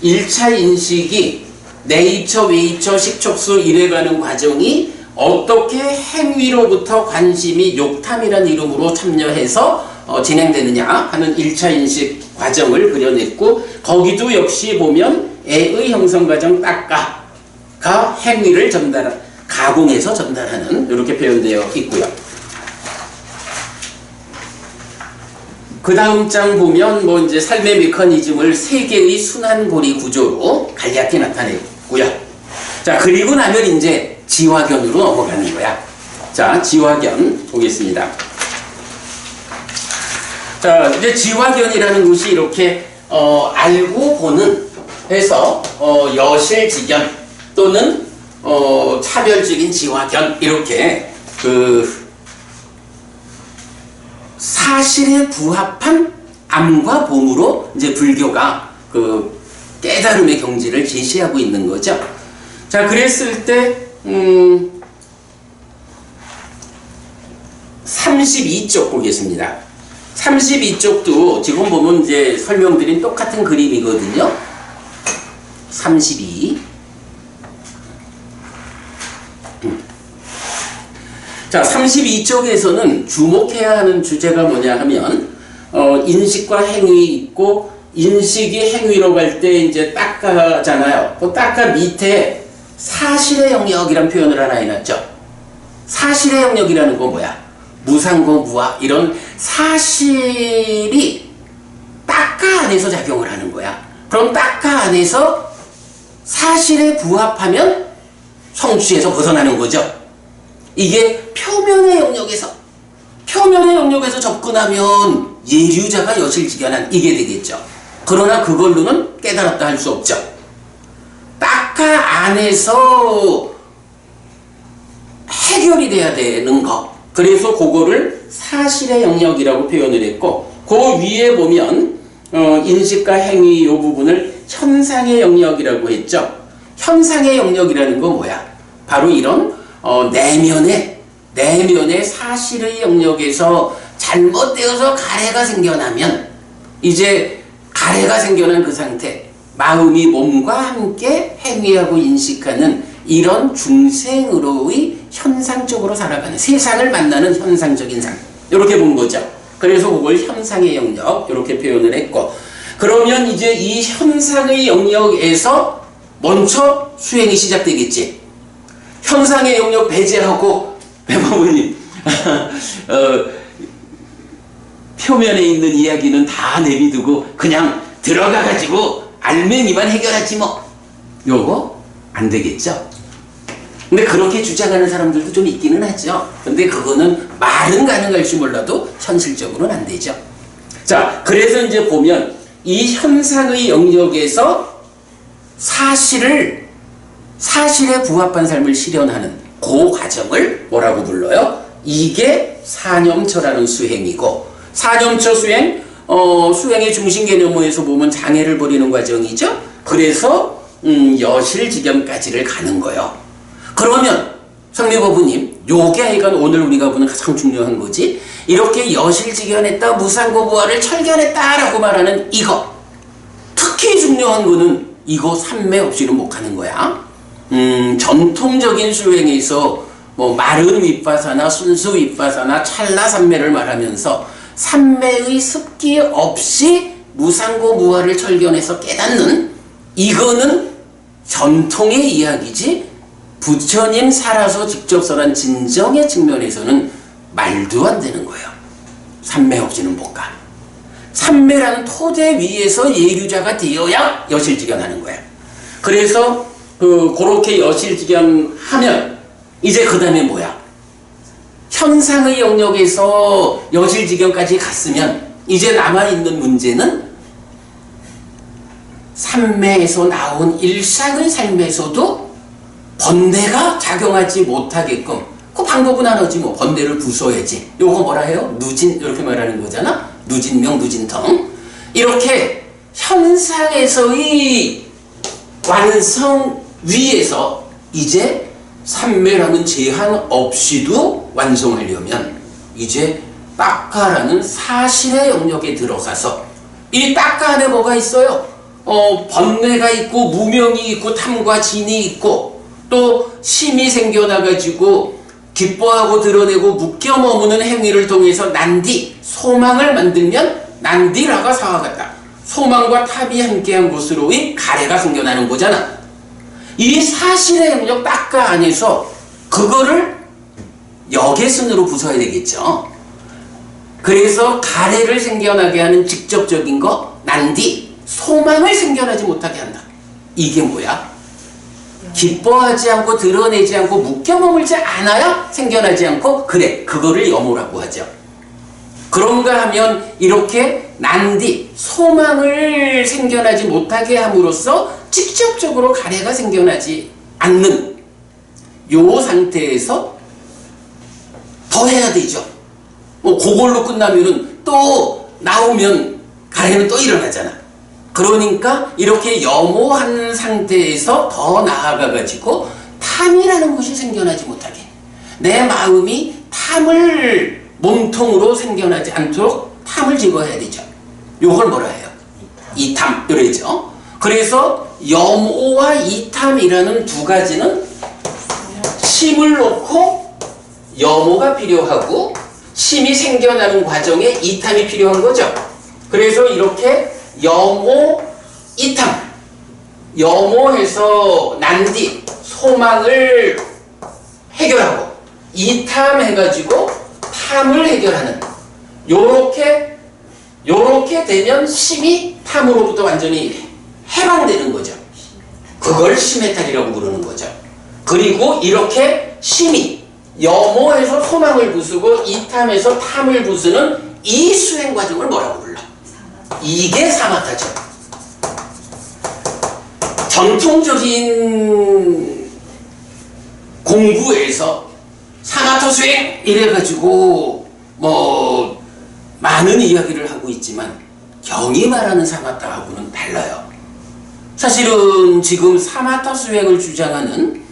1차 인식이 내입처, 외입처, 식촉수 이래가는 과정이 어떻게 행위로부터 관심이 욕탐이라는 이름으로 참여해서 진행되느냐 하는 1차 인식 과정을 그려냈고, 거기도 역시 보면 애의 형성 과정 딱가가 행위를 가공해서 전달하는 이렇게 표현되어 있고요. 그 다음 장 보면 뭐 이제 삶의 메커니즘을 3개의 순환고리 구조로 간략히 나타냈고요. 자, 그리고 나면 이제 지화견으로 넘어가는 거야. 자, 지화견 보겠습니다. 자, 이제 지화견이라는 것이 이렇게 알고 보는 해서 여실지견 또는 차별적인 지화견, 이렇게 그 사실에 부합한 암과 봄으로 이제 불교가 그 깨달음의 경지를 제시하고 있는 거죠. 자, 그랬을 때 32쪽 보겠습니다. 32쪽도 지금 보면 이제 설명드린 똑같은 그림이거든요. 32. 자, 32쪽에서는 주목해야 하는 주제가 뭐냐 하면, 인식과 행위 있고, 인식이 행위로 갈 때 이제 닦아잖아요. 그 닦아 밑에 사실의 영역이란 표현을 하나 해놨죠. 사실의 영역이라는 건 뭐야? 무상고, 무아, 이런 사실이 닦아 안에서 작용을 하는 거야. 그럼 닦아 안에서 사실에 부합하면 성취에서 벗어나는 거죠. 이게 표면의 영역에서 접근하면 예류자가 여실직연한 이게 되겠죠. 그러나 그걸로는 깨달았다 할 수 없죠. 닦아 안에서 해결이 돼야 되는 거. 그래서 그거를 사실의 영역이라고 표현을 했고, 그 위에 보면 인식과 행위 이 부분을 현상의 영역이라고 했죠. 현상의 영역이라는 건 뭐야? 바로 이런 내면의 사실의 영역에서 잘못되어서 가래가 생겨나면, 이제 가래가 생겨난 그 상태, 마음이 몸과 함께 행위하고 인식하는 이런 중생으로의 현상적으로 살아가는, 세상을 만나는 현상적인 삶, 이렇게 본 거죠. 그래서 그걸 현상의 영역 이렇게 표현을 했고, 그러면 이제 이 현상의 영역에서 먼저 수행이 시작되겠지. 현상의 영역 배제하고, 배모님 표면에 있는 이야기는 다 내비두고 그냥 들어가가지고 알맹이만 해결하지 뭐, 요거 안 되겠죠. 근데 그렇게 주장하는 사람들도 좀 있기는 하죠. 근데 그거는 말은 가능할지 몰라도 현실적으로는 안 되죠. 자, 그래서 이제 보면 이 현상의 영역에서 사실에 부합한 삶을 실현하는 그 과정을 뭐라고 불러요? 이게 사념처라는 수행이고, 사념처 수행, 수행의 중심 개념에서 보면 장애를 버리는 과정이죠. 그래서 여실지경까지를 가는 거예요. 그러면 성리법부님, 요게 하여간 오늘 우리가 보는 가장 중요한 거지. 이렇게 여실지견했다, 무상고부화를 철견했다라고 말하는 이거, 특히 중요한 거는 이거 삼매 없이는 못 가는 거야. 전통적인 수행에서 뭐 마른 윗바사나 순수 윗바사나 찰나 삼매를 말하면서 삼매의 습기 없이 무상고 무화를 철견해서 깨닫는, 이거는 전통의 이야기지 부처님 살아서 직접 설한 진정의 측면에서는 말도 안 되는 거예요. 삼매 없이는 못 가. 삼매라는 토대 위에서 예류자가 되어야 여실지견하는 거예요. 그래서 그렇게 여실지견하면 이제 그 다음에 뭐야? 현상의 영역에서 여실지경까지 갔으면 이제 남아있는 문제는 삼매에서 나온 일상의 삶에서도 번뇌가 작용하지 못하게끔, 그 방법은 하나지 뭐, 번뇌를 부숴야지. 요거 뭐라 해요? 누진, 이렇게 말하는 거잖아. 누진명, 누진텅. 이렇게 현상에서의 완성 위에서 이제 삼매라는 제한 없이도 완성하려면 이제 딱가라는 사실의 영역에 들어가서, 이 딱가 안에 뭐가 있어요? 번뇌가 있고 무명이 있고 탐과 진이 있고 또 심이 생겨나가지고 기뻐하고 드러내고 묶여 머무는 행위를 통해서 난디, 소망을 만들면 난디라가 사와같다. 소망과 탐이 함께한 곳으로의 가래가 생겨나는 거잖아. 이 사실의 영역 딱가 안에서 그거를 역외선으로 부숴야 되겠죠. 그래서 가래를 생겨나게 하는 직접적인 거, 난디, 소망을 생겨나지 못하게 한다. 이게 뭐야? 기뻐하지 않고 드러내지 않고 묶여 머물지 않아야 생겨나지 않고, 그래, 그거를 염호라고 하죠. 그런가 하면 이렇게 난디, 소망을 생겨나지 못하게 함으로써 직접적으로 가래가 생겨나지 않는 요 상태에서 더 해야 되죠. 뭐 그걸로 끝나면은 또 나오면 가래는 또 일어나잖아. 그러니까 이렇게 염호한 상태에서 더 나아가가지고 탐이라는 것이 생겨나지 못하게, 내 마음이 탐을 몸통으로 생겨나지 않도록 탐을 제거해야 되죠. 요걸 뭐라 해요? 이탐, 이러죠. 그래서 염오와 이탐이라는 두 가지는 심을 놓고 염오가 필요하고 심이 생겨나는 과정에 이탐이 필요한 거죠. 그래서 이렇게 염오, 이탐, 염오해서 난디, 소망을 해결하고 이탐해가지고 탐을 해결하는 요렇게 되면 심이 탐으로부터 완전히 해방되는 거죠. 그걸 심해탈이라고 부르는 거죠. 그리고 이렇게 심이 염오해서 소망을 부수고 이탐해서 탐을 부수는 이 수행 과정을 뭐라고 불러? 이게 사마타죠. 전통적인 공부에서 사마타 수행 이래가지고 뭐 많은 이야기를 하고 있지만 경이 말하는 사마타하고는 달라요. 사실은 지금 사마타 수행을 주장하는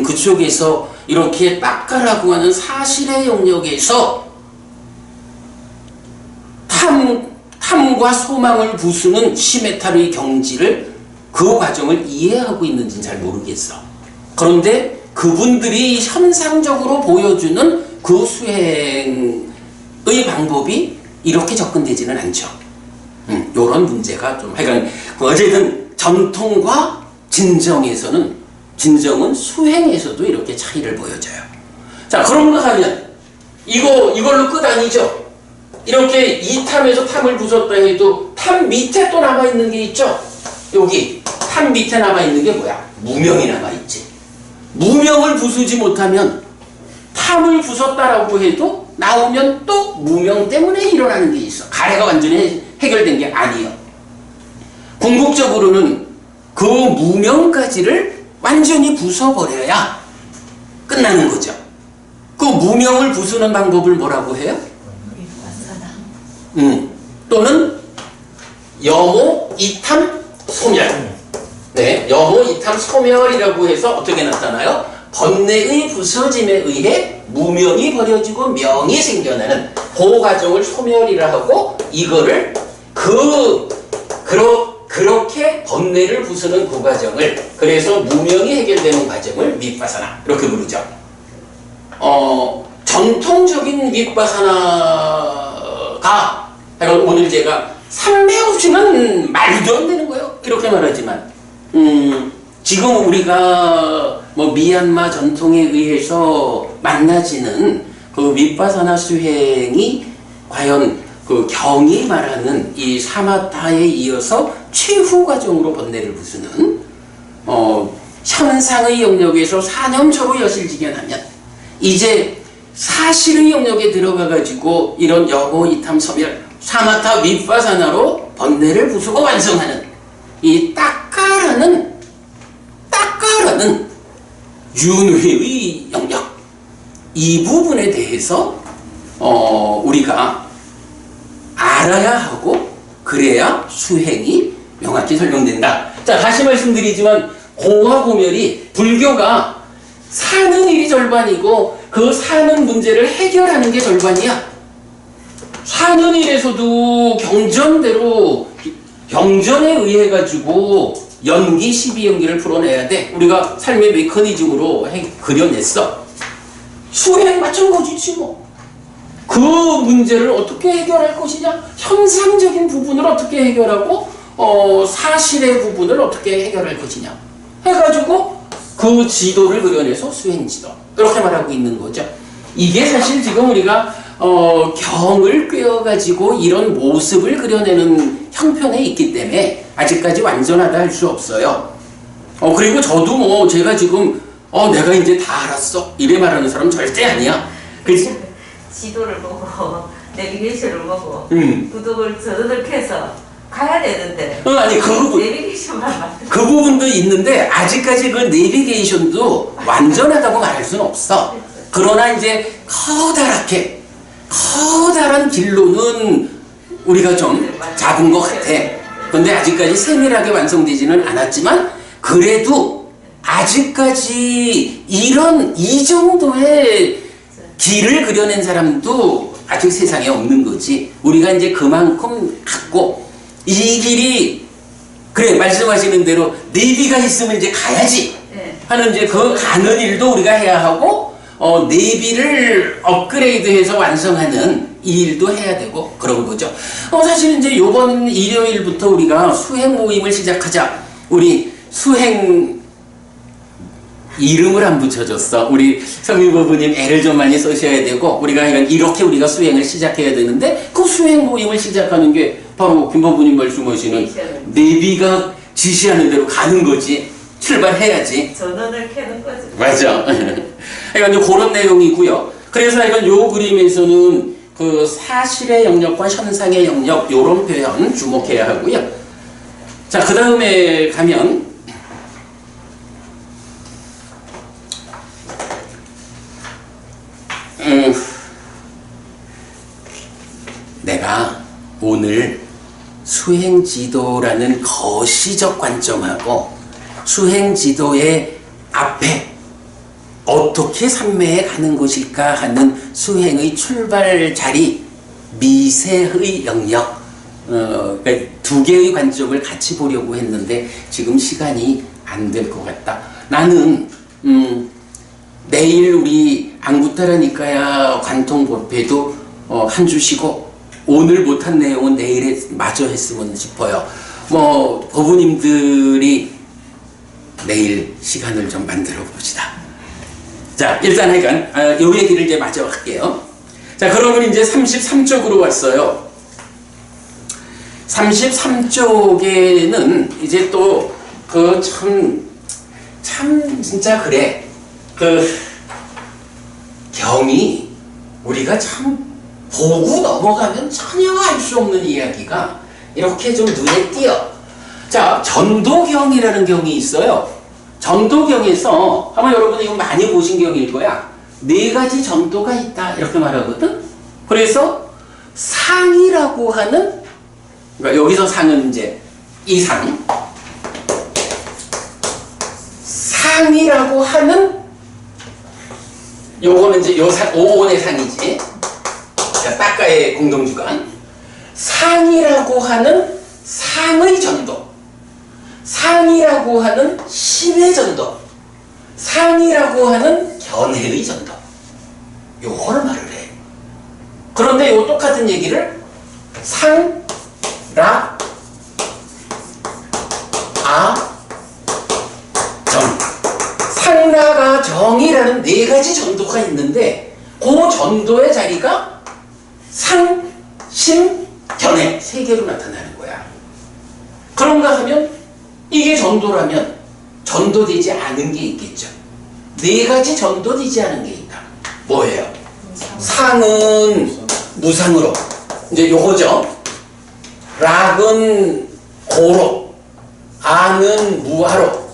그쪽에서 이렇게 딱가라고 하는 사실의 영역에서 탐과 소망을 부수는 시메타르의 경지를 그 과정을 이해하고 있는지는 잘 모르겠어. 그런데 그분들이 현상적으로 보여주는 그 수행의 방법이 이렇게 접근되지는 않죠. 요런 문제가 좀 하여간 어쨌든 전통과 진정은 수행에서도 이렇게 차이를 보여줘요. 자, 그런가 하면 이걸로 끝 아니죠? 이렇게 이탐에서 탐을 부쉈다 해도 탐 밑에 또 남아있는 게 있죠? 여기 탐 밑에 남아있는 게 뭐야? 무명이 남아있지. 무명을 부수지 못하면 탐을 부쉈다라고 해도 나오면 또 무명 때문에 일어나는 게 있어. 가래가 완전히 해결된 게 아니에요. 궁극적으로는 그 무명까지를 완전히 부숴버려야 끝나는 거죠. 그 무명을 부수는 방법을 뭐라고 해요? 또는 염오, 이탐, 소멸. 네, 염오, 이탐, 소멸이라고 해서 어떻게 나타나요? 번뇌의 부서짐에 의해 무명이 버려지고 명이 생겨나는 그 과정을 소멸이라 하고, 이거를 그렇게 번뇌를 부수는 그 과정을, 그래서 무명이 해결되는 과정을 밑바사나 이렇게 부르죠. 전통적인 밑바사나가 오늘 제가 삼매 없이는 말도 안 되는 거예요. 이렇게 말하지만 지금 우리가 뭐 미얀마 전통에 의해서 만나지는 그 윗바사나 수행이 과연 그 경이 말하는 이 사마타에 이어서 최후 과정으로 번뇌를 부수는 현상의 영역에서 사념초로 여실지견하면 이제 사실의 영역에 들어가 가지고 이런 염오, 이탐, 소멸, 사마타, 윗바사나로 번뇌를 부수고 완성하는 이 딱가라는 윤회의 영역, 이 부분에 대해서 우리가 알아야 하고 그래야 수행이 명확히 설명된다. 자, 다시 말씀드리지만 공화고멸이 불교가 사는 일이 절반이고 그 사는 문제를 해결하는 게 절반이야. 사는 일에서도 경전에 의해 가지고 연기 12연기를 풀어내야 돼. 우리가 삶의 메커니즘으로 그려냈어. 수행 마찬가지지 뭐. 그 문제를 어떻게 해결할 것이냐? 현상적인 부분을 어떻게 해결하고 사실의 부분을 어떻게 해결할 것이냐 해가지고 그 지도를 그려내서 수행지도 이렇게 말하고 있는 거죠. 이게 사실 지금 우리가 경을 꿰어가지고 이런 모습을 그려내는 형편에 있기 때문에 아직까지 완전하다 할 수 없어요. 그리고 저도 뭐 제가 지금 내가 이제 다 알았어 이래 말하는 사람 절대 아니야. 그치? 지도를 보고 내비게이션을 보고 구독을 저렇게해서 가야 되는데 아니 내비게이션만 만들 그 부분도 있는데 아직까지 그 내비게이션도 완전하다고 말할 수는 없어. 그러나 이제 커다란 길로는 우리가 좀 잡은 것 같아. 근데 아직까지 세밀하게 완성되지는 않았지만 그래도 아직까지 이 정도의 길을 그려낸 사람도 아직 세상에 없는 거지. 우리가 이제 그만큼 갖고 이 길이 그래, 말씀하시는 대로 내비가 있으면 이제 가야지 네. 하는 이제 그 가는 일도 우리가 해야 하고, 내비를 업그레이드해서 완성하는 이 일도 해야 되고 그런 거죠. 사실 이제 요번 일요일부터 우리가 수행 모임을 시작하자. 우리 수행 이름을 안 붙여줬어. 우리 성유부부님 애를 좀 많이 쓰셔야 되고, 우리가 이렇게 우리가 수행을 시작해야 되는데, 그 수행 모임을 시작하는 게 바로 김부부님 말씀하시는 내비가 지시하는 대로 가는 거지. 출발해야지. 전원을 켜는 거죠. 맞아. 그러니까 그런 내용이고요. 그래서 이건 요 그림에서는 그 사실의 영역과 현상의 영역 요런 표현 주목해야 하고요. 자, 그 다음에 가면 내가 오늘 수행지도라는 거시적 관점하고 수행지도의 앞에 어떻게 삼매에 가는 것일까 하는 수행의 출발 자리, 미세의 영역, 그러니까 두 개의 관점을 같이 보려고 했는데 지금 시간이 안 될 것 같다. 나는 내일 우리 앙구타라니까야 관통 법회도 한 주 쉬고 오늘 못한 내용은 내일에 마저 했으면 싶어요. 법우님들이 내일 시간을 좀 만들어 봅시다. 자, 일단 하여간 요 얘기를 이제 마저 할게요. 자, 그러면 이제 33쪽으로 왔어요. 33쪽에는 이제 또 그 참 진짜 그래. 그 경이 우리가 참 보고 넘어가면 전혀 알 수 없는 이야기가 이렇게 좀 눈에 띄어. 자, 전도경이라는 경이 있어요. 전도경에서 아마 여러분이 이거 많이 보신 경일 거야. 네 가지 전도가 있다 이렇게 말하거든. 그래서 상이라고 하는, 그러니까 여기서 상은 이제 이상, 상이라고 하는 요거는 이제 오온의 상이지. 자, 따까의 공동주관. 상이라고 하는 상의 전도, 상이라고 하는 심의 전도, 상이라고 하는 견해의 전도, 요거를 말을 해. 그런데 요 똑같은 얘기를 상, 라, 아, 정, 상라가 정이라는 네 가지 전도가 있는데 그 전도의 자리가 상, 심, 견해 세 개로 나타나는 거야. 그런가 하면 이게 전도라면 전도되지 않은 게 있겠죠. 네 가지 전도되지 않은 게 있다. 뭐예요? 상은 무상으로, 이제 요거죠. 락은 고로, 아는 무아로,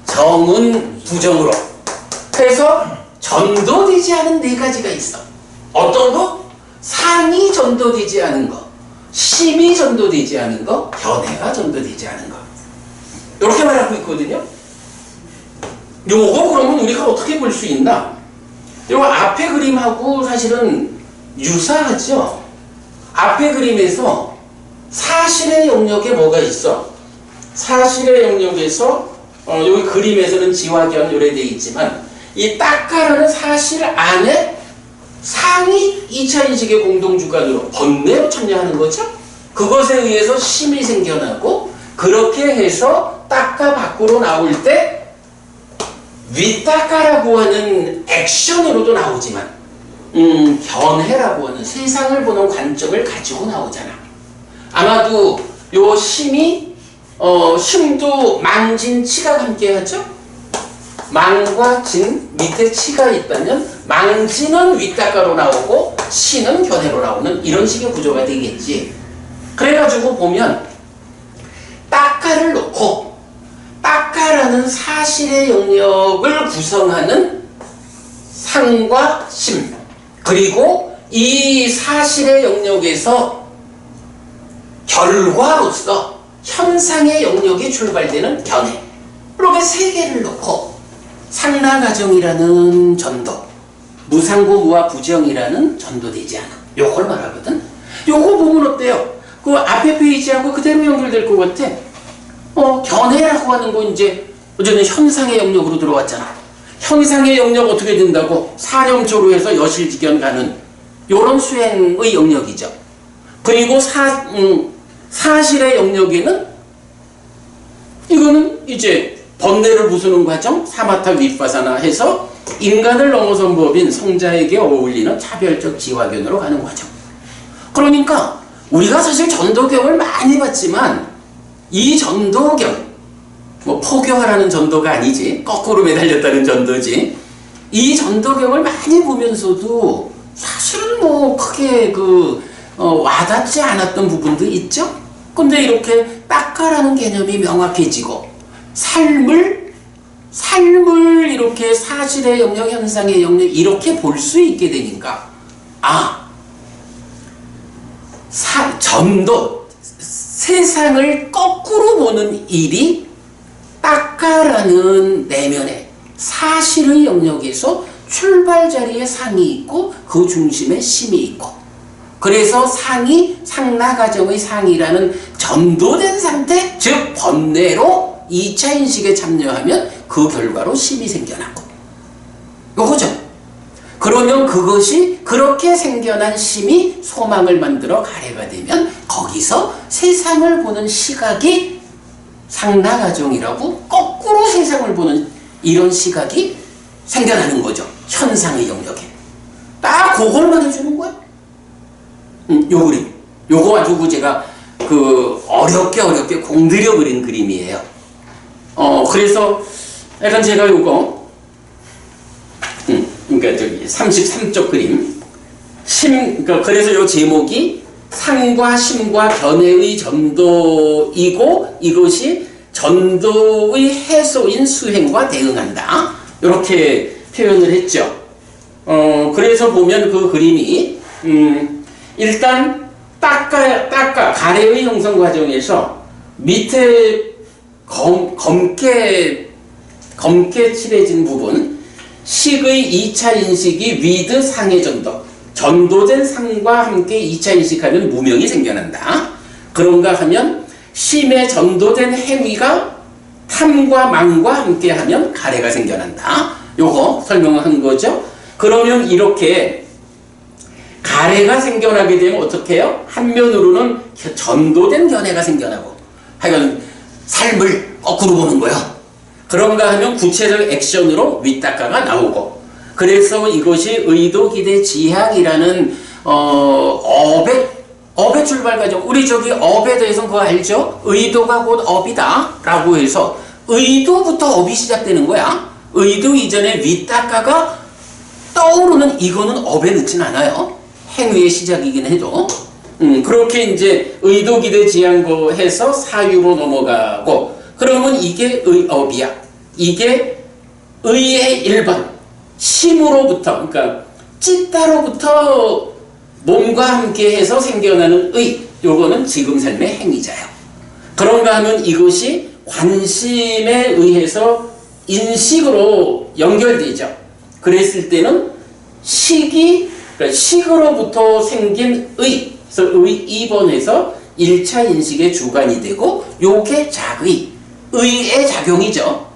정은 부정으로 해서 전도되지 않은 네 가지가 있어. 어떤 거? 상이 전도되지 않은 거, 심이 전도되지 않은 거, 견해가 전도되지 않은 거, 이렇게 말하고 있거든요. 요거 그러면 우리가 어떻게 볼 수 있나? 요 앞에 그림하고 사실은 유사하죠. 앞에 그림에서 사실의 영역에 뭐가 있어? 사실의 영역에서 여기 그림에서는 지화견 요래되어 있지만 이 따까라는 사실 안에 상이 2차 인식의 공동주관으로 번뇌로 참여하는 거죠. 그것에 의해서 심이 생겨나고, 그렇게 해서 따까 밖으로 나올 때 윗따까라고 하는 액션으로도 나오지만 견해라고 하는 세상을 보는 관점을 가지고 나오잖아. 아마도 요 심이 심도 망진 치가 함께 하죠. 망과 진 밑에 치가 있다면 망진은 윗따까로 나오고 치는 견해로 나오는 이런 식의 구조가 되겠지. 그래가지고 보면 따까를 놓고 따까라는 사실의 영역을 구성하는 상과 심, 그리고 이 사실의 영역에서 결과로서 현상의 영역이 출발되는 견해, 이렇게 세 개를 놓고 상라가정이라는 전도, 무상고 무아 부정이라는 전도되지 않아, 요걸 말하거든. 요거 보면 어때요? 그 앞에 페이지하고 그대로 연결될 것 같아. 견해라고 하는 거 이제 어쨌든 현상의 영역으로 들어왔잖아. 현상의 영역 어떻게 된다고? 사념초로 해서 여실직견 가는 요런 수행의 영역이죠. 그리고 사실의 영역에는 이거는 이제 번뇌를 부수는 과정, 사마타 윗바사나 해서 인간을 넘어선 법인 성자에게 어울리는 차별적 지화견으로 가는 과정. 그러니까 우리가 사실 전도경을 많이 봤지만 이 전도경, 뭐 포교하라는 전도가 아니지, 거꾸로 매달렸다는 전도지. 이 전도경을 많이 보면서도 사실은 뭐 크게 와닿지 않았던 부분도 있죠. 근데 이렇게 딱가라는 개념이 명확해지고 삶을 이렇게 사실의 영역, 현상의 영역 이렇게 볼 수 있게 되니까 전도, 세상을 거꾸로 보는 일이 딱가라는 내면의 사실의 영역에서 출발 자리에 상이 있고 그 중심에 심이 있고, 그래서 상이 상나가정의 상이라는 전도된 상태, 즉 번뇌로 2차 인식에 참여하면 그 결과로 심이 생겨나고 요거죠. 그러면 그것이 그렇게 생겨난 심이 소망을 만들어 가래가 되면 거기서 세상을 보는 시각이 상나가정이라고 거꾸로 세상을 보는 이런 시각이 생겨나는 거죠. 현상의 영역에. 딱 그걸만 해주는 거야. 요 그림. 요거 가지고 제가 어렵게 공들여 그린 그림이에요. 그래서 약간 제가 요거 그러니까 저기 33쪽 그림. 그러니까 그래서 요 제목이 상과 심과 견해의 전도이고 이것이 전도의 해소인 수행과 대응한다. 이렇게 표현을 했죠. 그래서 보면 그 그림이 일단 딱가 가래의 형성 과정에서 밑에 검게 칠해진 부분, 식의 2차 인식이 위드 상의 전도, 전도된 상과 함께 2차 인식하면 무명이 생겨난다. 그런가 하면 심에 전도된 행위가 탐과 망과 함께 하면 가래가 생겨난다. 요거 설명한 거죠. 그러면 이렇게 가래가 생겨나게 되면 어떻게 해요? 한면으로는 전도된 견해가 생겨나고, 하여간 삶을 거꾸로 보는 거예요. 그런가 하면 구체적 액션으로 윗닦아가 나오고, 그래서 이것이 의도, 기대, 지향이라는 업의 출발 과정. 우리 저기 업에 대해서는 그거 알죠? 의도가 곧 업이다 라고 해서 의도부터 업이 시작되는 거야. 의도 이전에 윗닦아가 떠오르는 이거는 업에 넣진 않아요. 행위의 시작이긴 해도. 그렇게 이제 의도, 기대, 지향고 해서 사유로 넘어가고, 그러면 이게 의업이야. 이게 의의 1번. 심으로부터, 그러니까 찢다로부터 몸과 함께 해서 생겨나는 의. 요거는 지금 삶의 행위자예요. 그런가 하면 이것이 관심에 의해서 인식으로 연결되죠. 그랬을 때는 그러니까 식으로부터 생긴 의. 그래서 의 2번에서 1차 인식의 주관이 되고, 요게 작의. 의의 작용이죠.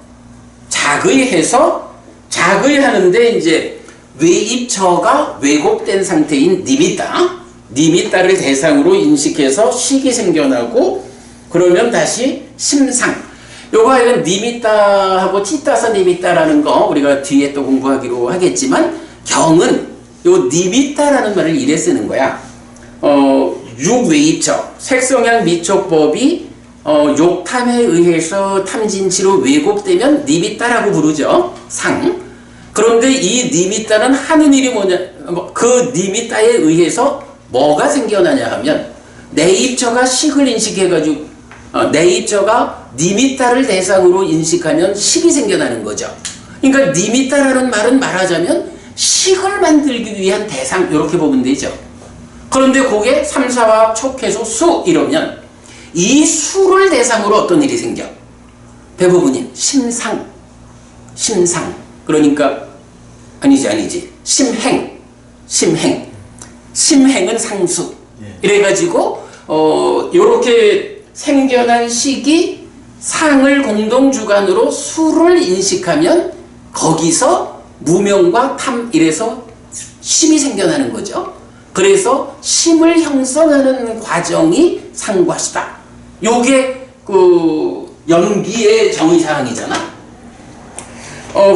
작의해서 작의하는데 이제 외입처가 왜곡된 상태인 니미따를 대상으로 인식해서 식이 생겨나고, 그러면 다시 심상. 요거 하여간 니미따하고 찌따서 니미따라는 거 우리가 뒤에 또 공부하기로 하겠지만, 경은 요 니미따라는 말을 이래 쓰는 거야. 육외입처, 색성향 미촉법이 욕탐에 의해서 탐진치로 왜곡되면 니미따라고 부르죠. 상. 그런데 이 니미따는 하는 일이 뭐냐, 그 니미따에 의해서 뭐가 생겨나냐 하면, 내입처가 식을 인식해가지고, 내입처가 니미따를 대상으로 인식하면 식이 생겨나는 거죠. 그러니까 니미따라는 말은 말하자면 식을 만들기 위한 대상, 이렇게 보면 되죠. 그런데 그게 3, 4와 촉해서 수 이러면 이 수를 대상으로 어떤 일이 생겨? 대부분이 심상. 그러니까 아니지. 심행은 상수. 이래가지고 요렇게 생겨난 식이 상을 공동주관으로 수를 인식하면 거기서 무명과 탐 이래서 심이 생겨나는 거죠. 그래서 심을 형성하는 과정이 상과 수다. 요게 그 연기의 정의사항이잖아.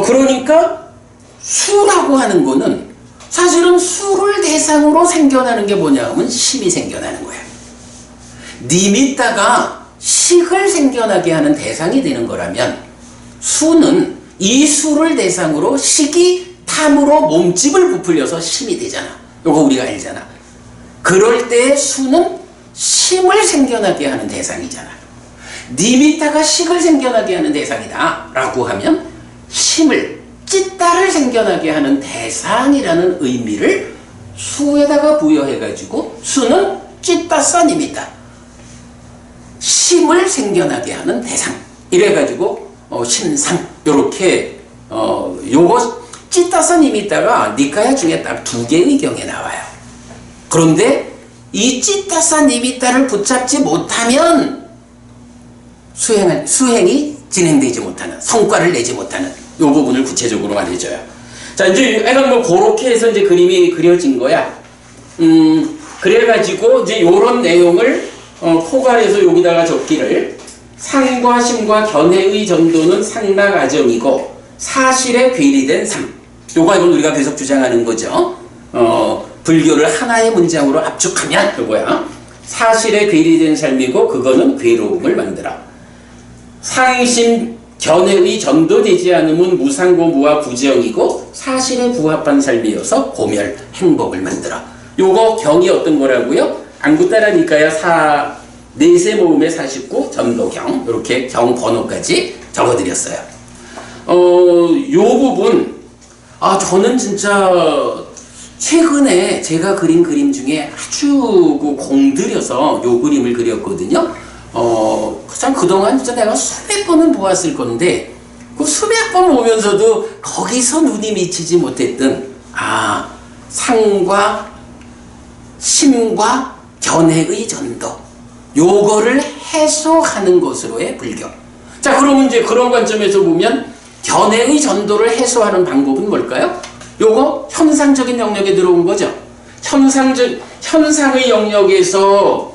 그러니까 수라고 하는 거는 사실은 수를 대상으로 생겨나는 게 뭐냐면 심이 생겨나는 거야. 니미따가 식을 생겨나게 하는 대상이 되는 거라면 수는 이 수를 대상으로 식이 탐으로 몸집을 부풀려서 심이 되잖아. 요거 우리가 알잖아. 그럴 때 수는 심을 생겨나게 하는 대상이잖아. 니미따가 식을 생겨나게 하는 대상이다 라고 하면 심을 찌따를 생겨나게 하는 대상이라는 의미를 수에다가 부여해가지고 수는 찌따싸 니미따 심을 생겨나게 하는 대상 이래가지고 심상 요렇게 요거 찌따싸 니미따가 니까야 중에 딱 2개의 경에 나와요. 그런데 이 찌따싸 니미따를 붙잡지 못하면 수행이 진행되지 못하는, 성과를 내지 못하는 요 부분을 구체적으로 말해줘요. 자, 이제 약간 뭐 그렇게 해서 이제 그림이 그려진 거야. 그래가지고 이제 요런 내용을 포괄해서 여기다가 적기를 상과 심과 견해의 전도는 상락아정이고 사실에 괴리된 삶. 요거 이건 우리가 계속 주장하는 거죠. 불교를 하나의 문장으로 압축하면 요거야. 사실에 괴리된 삶이고 그거는 괴로움을 만들어. 상심 견해의 전도되지 않으면 무상고 무와 부정이고 사실에 부합한 삶이어서 고멸 행복을 만들어. 요거 경이 어떤 거라고요? 안구따라니까야 네세 모음의 49 전도경 이렇게 경 번호까지 적어드렸어요. 요 부분 저는 진짜 최근에 제가 그린 그림 중에 아주 공들여서 요 그림을 그렸거든요. 참 그동안 진짜 내가 수백 번은 보았을 건데 그 수백 번 보면서도 거기서 눈이 미치지 못했던 상과 심과 견해의 전도 요거를 해소하는 것으로의 불교. 자, 그러면 이제 그런 관점에서 보면 견해의 전도를 해소하는 방법은 뭘까요? 요거 현상적인 영역에 들어온 거죠. 현상의 영역에서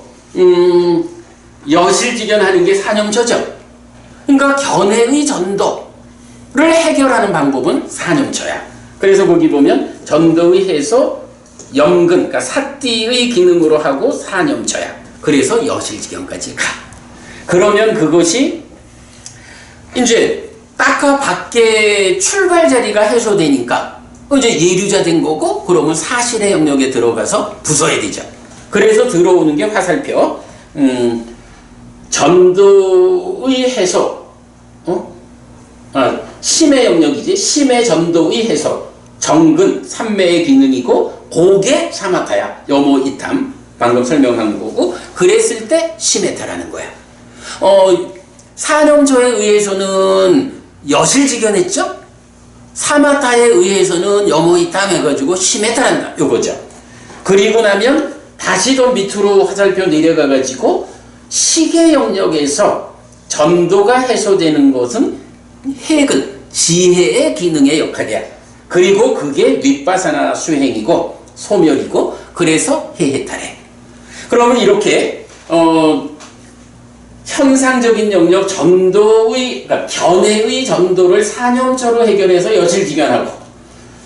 여실직연하는 게 사념처죠. 그러니까 견해의 전도를 해결하는 방법은 사념처야. 그래서 거기 보면 전도의 해소, 염근, 그러니까 사띠의 기능으로 하고 사념처야. 그래서 여실직연까지 가. 그러면 그것이 이제 아까 밖에 출발 자리가 해소되니까 이제 예류자 된 거고, 그러면 사실의 영역에 들어가서 부숴야 되죠. 그래서 들어오는 게 화살표. 전도의 해소, 심의 영역이지. 심의 전도의 해소, 정근, 삼매의 기능이고, 고개 사마타야, 여모 이탐, 방금 설명한 거고, 그랬을 때 심해타라는 거야. 사념조에 의해서는 여실직연했죠? 사마타에 의해서는 여모 이탐 해가지고 심해타란다, 요거죠. 그리고 나면 다시 더 밑으로 화살표 내려가가지고, 시계 영역에서 전도가 해소되는 것은 해근, 지혜의 기능의 역할이야. 그리고 그게 윗바사나 수행이고 소멸이고, 그래서 해해탈해. 그러면 이렇게 현상적인 영역 전도의, 그러니까 견해의 전도를 사념처로 해결해서 여실직연하고,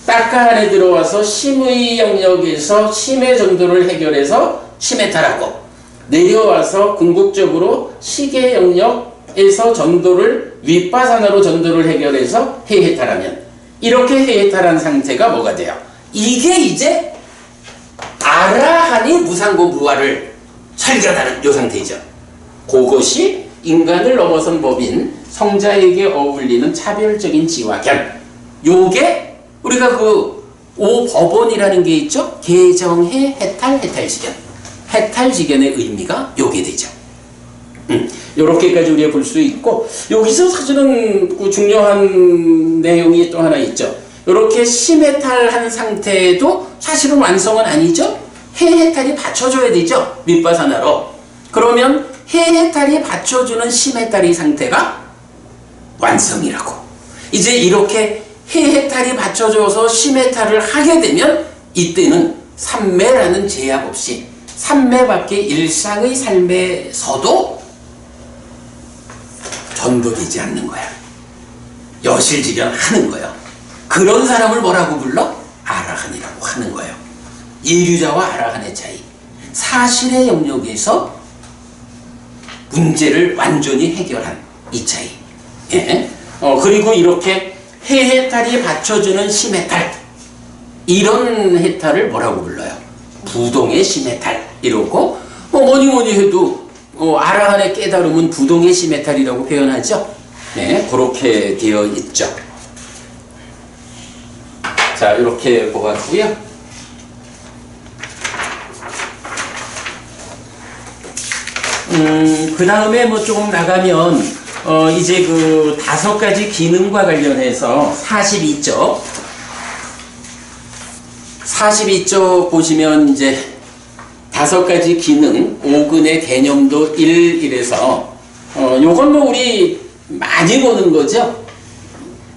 딱가 안에 들어와서 심의 영역에서 심의 전도를 해결해서 심해탈하고, 내려와서 궁극적으로 시계 영역에서 전도를 윗바사나로 전도를 해결해서 해해탈하면, 이렇게 해해탈한 상태가 뭐가 돼요? 이게 이제 아라한이 무상고 무아를 설견하는 요 상태이죠. 그것이 인간을 넘어선 법인 성자에게 어울리는 차별적인 지와 견. 요게 우리가 그 오법원이라는 게 있죠. 개정해 해탈 해탈지견. 해탈지견의 의미가 요게 되죠. 요렇게까지 우리가 볼 수 있고, 여기서 사실은 그 중요한 내용이 또 하나 있죠. 요렇게 심해탈한 상태도 사실은 완성은 아니죠. 해해탈이 받쳐줘야 되죠. 윗바사나로. 그러면 해해탈이 받쳐주는 심해탈의 상태가 완성이라고. 이제 이렇게 해해탈이 받쳐줘서 심해탈을 하게 되면 이때는 삼매라는 제약 없이 삼매밖에 일상의 삶에서도 전도되지 않는 거야. 여실지변하는 거예요. 그런 사람을 뭐라고 불러? 아라한이라고 하는 거예요. 예류자와 아라한의 차이. 사실의 영역에서 문제를 완전히 해결한 이 차이. 예. 그리고 이렇게 해해탈이 받쳐주는 심해탈. 이런 해탈을 뭐라고 불러요? 부동의 심해탈. 이러고, 뭐니 해도, 아라한의 깨달음은 부동의 심해탈이라고 표현하죠. 네, 그렇게 되어 있죠. 자, 이렇게 보았고요. 그 다음에 뭐 조금 나가면, 이제 그 5가지 기능과 관련해서 42쪽 보시면 이제 5가지 기능, 5근의 개념도 1이래서, 요건 뭐 우리 많이 보는 거죠.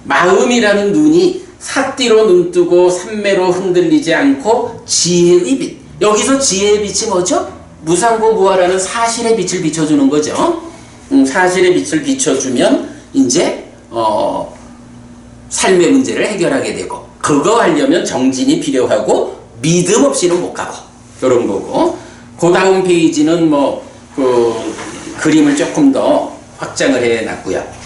마음이라는 눈이 삿뒤로 눈뜨고 삼매로 흔들리지 않고 지혜의 빛. 여기서 지혜의 빛이 뭐죠? 무상고 무아라는 사실의 빛을 비춰주는 거죠. 사실의 빛을 비춰주면 이제 삶의 문제를 해결하게 되고, 그거 하려면 정진이 필요하고 믿음 없이는 못 가고, 이런 거고. 그 다음 페이지는 뭐 그 그림을 조금 더 확장을 해놨고요.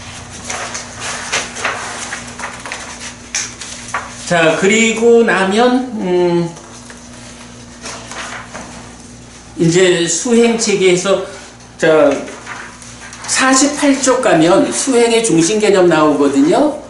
자, 그리고 나면 이제 수행 체계에서 자 48쪽 가면 수행의 중심 개념 나오거든요.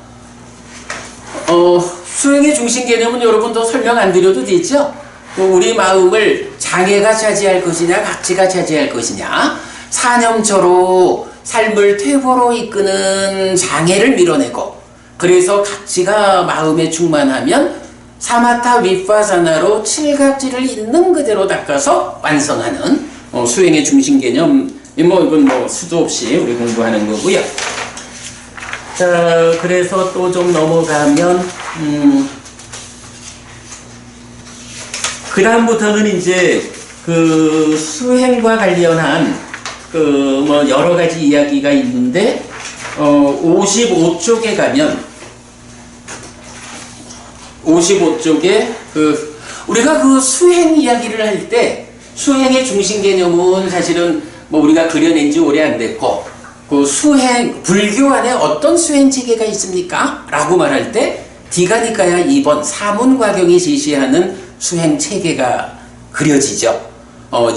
수행의 중심 개념은 여러분도 설명 안 드려도 되죠? 우리 마음을 장애가 차지할 것이냐, 각지가 차지할 것이냐, 사념처로 삶을 퇴보로 이끄는 장애를 밀어내고, 그래서 각지가 마음에 충만하면 사마타 위파사나로 칠각지를 있는 그대로 닦아서 완성하는 수행의 중심 개념. 이건 뭐 수도 없이 우리 공부하는 거고요. 자, 그래서 또 좀 넘어가면 그 다음부터는 이제 그 수행과 관련한 그 뭐 여러 가지 이야기가 있는데 55쪽에 가면 55쪽에 그 우리가 그 수행 이야기를 할 때 수행의 중심 개념은 사실은 뭐 우리가 그려낸 지 오래 안 됐고, 그 수행, 불교 안에 어떤 수행 체계가 있습니까? 라고 말할 때 디가니카야 2번 사문과경이 제시하는 수행 체계가 그려지죠.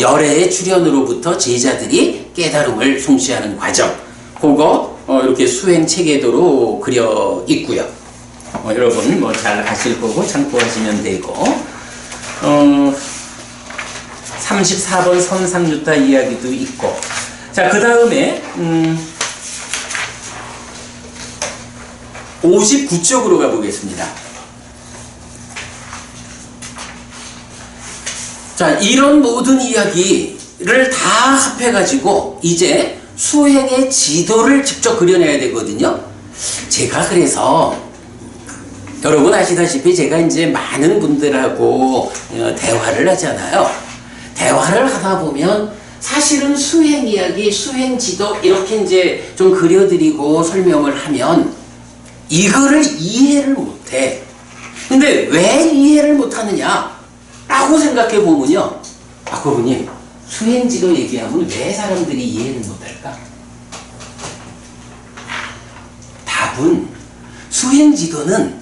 열애의 출현으로부터 제자들이 깨달음을 성취하는 과정, 그거 이렇게 수행 체계도로 그려 있고요. 여러분 뭐 잘 아실 거고 참고하시면 되고, 34번 선상유타 이야기도 있고. 자, 그 다음에 59쪽으로 가보겠습니다. 자, 이런 모든 이야기를 다 합해가지고 이제 수행의 지도를 직접 그려내야 되거든요. 제가 그래서 여러분 아시다시피 제가 이제 많은 분들하고 대화를 하잖아요. 대화를 하다 보면 사실은 수행 이야기, 수행 지도 이렇게 이제 좀 그려드리고 설명을 하면 이거를 이해를 못해. 근데 왜 이해를 못하느냐 라고 생각해 보면요, 그분님 수행 지도 얘기하면 왜 사람들이 이해를 못할까? 답은 수행 지도는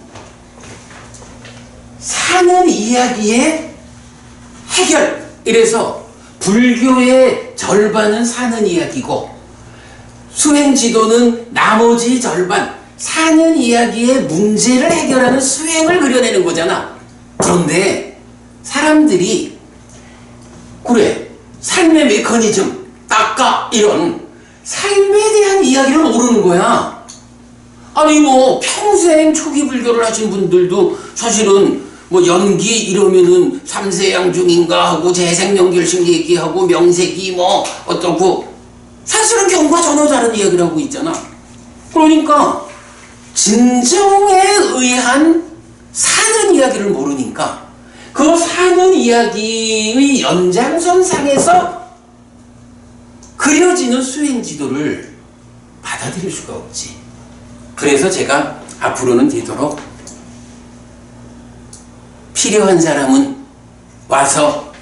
사는 이야기의 해결. 이래서 불교의 절반은 사는 이야기고, 수행 지도는 나머지 절반 사는 이야기의 문제를 해결하는 수행을 그려내는 거잖아. 그런데 사람들이 그래 삶의 메커니즘, 닦아 이런 삶에 대한 이야기를 모르는 거야. 아니 뭐 평생 초기 불교를 하신 분들도 사실은 뭐 연기 이러면은 삼세양중인가 하고 재생연결식 얘기하고 명색이 뭐 어떻고 사실은 경과 전혀 다른 이야기를 하고 있잖아. 그러니까 진정에 의한 사는 이야기를 모르니까 그 사는 이야기의 연장선상에서 그려지는 수행지도를 받아들일 수가 없지. 그래서 제가 앞으로는 되도록 필요한 사람은 와서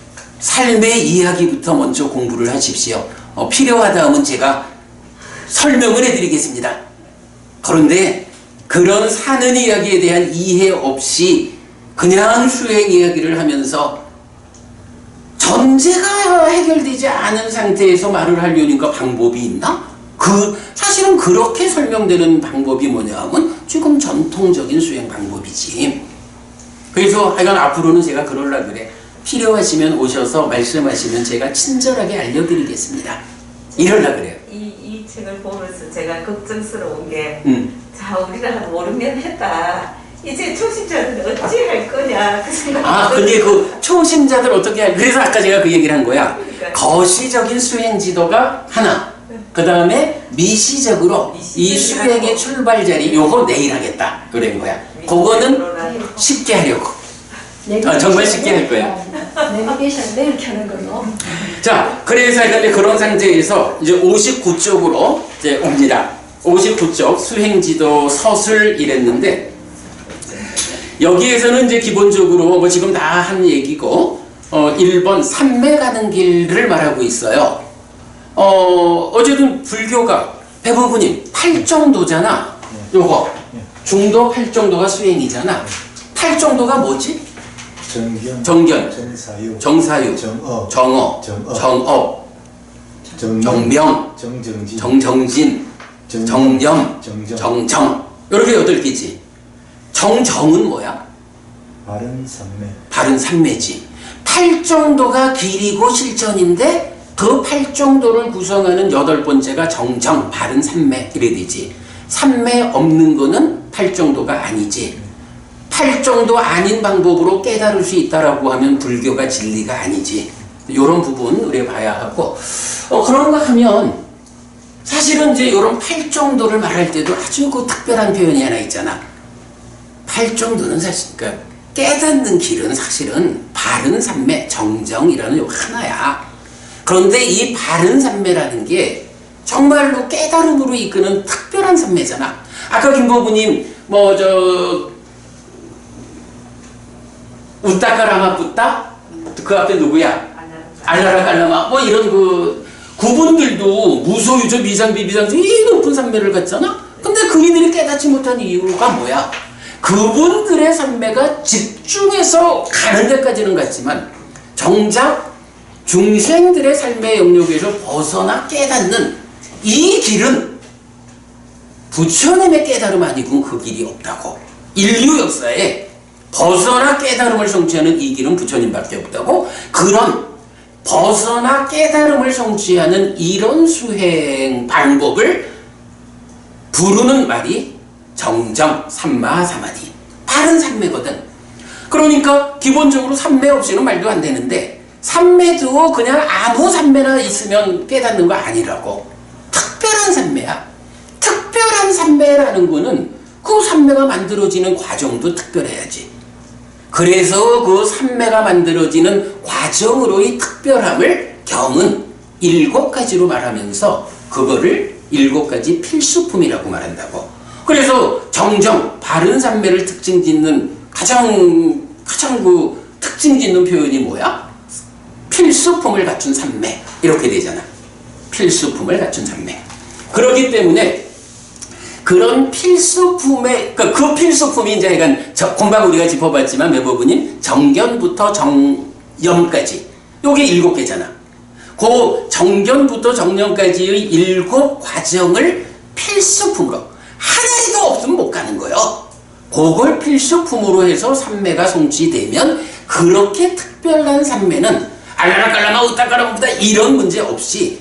삶의 이야기부터 먼저 공부를 하십시오. 필요하다 하면 제가 설명을 해드리겠습니다. 그런데 그런 사는 이야기에 대한 이해 없이 그냥 수행 이야기를 하면서 전제가 해결되지 않은 상태에서 말을 하려니까 방법이 있나? 사실은 그렇게 설명되는 방법이 뭐냐 하면 지금 전통적인 수행 방법이지. 그래서 하여간 앞으로는 제가 그러려고 그래. 필요하시면 오셔서 말씀하시면 제가 친절하게 알려드리겠습니다. 이러려고 그래요. 이 책을 보면서 제가 걱정스러운 게 자, 우리가 한 5, 6년 했다. 이제 초심자들 어찌 할 거냐 그 생각. 근데 그 초심자들 어떻게 할? 그래서 아까 제가 그 얘기를 한 거야. 그러니까요. 거시적인 수행 지도가 하나. 그 다음에 미시적으로 이 수행의 출발 자리 요거 내일 하겠다. 그런 거야. 그거는 쉽게 하려고. 정말 쉽게 할 거야. 내비게이션 내일 켜는 걸로. 자, 그래서 그런 상태에서 이제 59쪽으로 이제 옵니다. 59쪽 수행지도 서술 이랬는데 여기에서는 이제 기본적으로 뭐 지금 다 한 얘기고 1번 삼매 가는 길을 말하고 있어요. 어쨌든 불교가 대부분이 8정도잖아. 요거 중도 8정도가 수행이잖아. 8정도가 뭐지? 정견, 정사유, 정어, 정업, 정명, 정정진, 정념, 정정. 이렇게 8개지. 정정은 뭐야? 바른 삼매지. 8정도가 길이고 실전인데 그 8정도를 구성하는 8번째가 정정, 바른 삼매 이래 되지. 삼매 없는 거는 8정도가 아니지. 8정도 아닌 방법으로 깨달을 수 있다라고 하면 불교가 진리가 아니지. 이런 부분 우리가 봐야 하고 그런가 하면 사실은 이제 이런 8정도를 말할 때도 아주 그 특별한 표현이 하나 있잖아. 8정도는 사실 그러니까 깨닫는 길은 사실은 바른 삼매, 정정이라는 요 하나야. 그런데 이 바른 삼매라는 게 정말로 깨달음으로 이끄는 특별한 삼매잖아. 아까 김보부님 웃다까라마 뿌따? 그 앞에 누구야? 알라라 깔라마 뭐 이런 그분들도 무소유저 미상비 비상비 이 높은 삼매를 갖잖아. 근데 그이들이 깨닫지 못한 이유가 뭐야? 그분들의 삼매가 집중해서 가는 데까지는 갔지만 정작 중생들의 삶의 영역에서 벗어나 깨닫는 이 길은 부처님의 깨달음 아니고는 그 길이 없다고. 인류 역사에 벗어나 깨달음을 성취하는 이 길은 부처님밖에 없다고. 그런 벗어나 깨달음을 성취하는 이런 수행 방법을 부르는 말이 정정, 삼마, 사마디. 바른 삼매거든. 그러니까 기본적으로 삼매 없이는 말도 안 되는데 삼매도 그냥 아무 삼매나 있으면 깨닫는 거 아니라고. 특별한 삼매야. 특별한 삼매라는 거는 그 삼매가 만들어지는 과정도 특별해야지. 그래서 그 삼매가 만들어지는 과정으로의 특별함을 경은 7가지로 말하면서 그거를 7가지 필수품이라고 말한다고. 그래서 정정, 바른 삼매를 특징 짓는 가장 그 특징 짓는 표현이 뭐야? 필수품을 갖춘 삼매 이렇게 되잖아. 필수품을 갖춘 삼매. 그렇기 때문에 그런 필수품의 그 필수품이 이제 약간 금방 우리가 짚어봤지만 매부분인 정견부터 정념까지 요게 7개잖아. 그 정견부터 정념까지의 7과정을 필수품으로 하나도 없으면 못 가는 거예요. 그걸 필수품으로 해서 삼매가 성취되면 그렇게 특별한 삼매는 알라라깔라마 웃다까라마보다 이런 문제 없이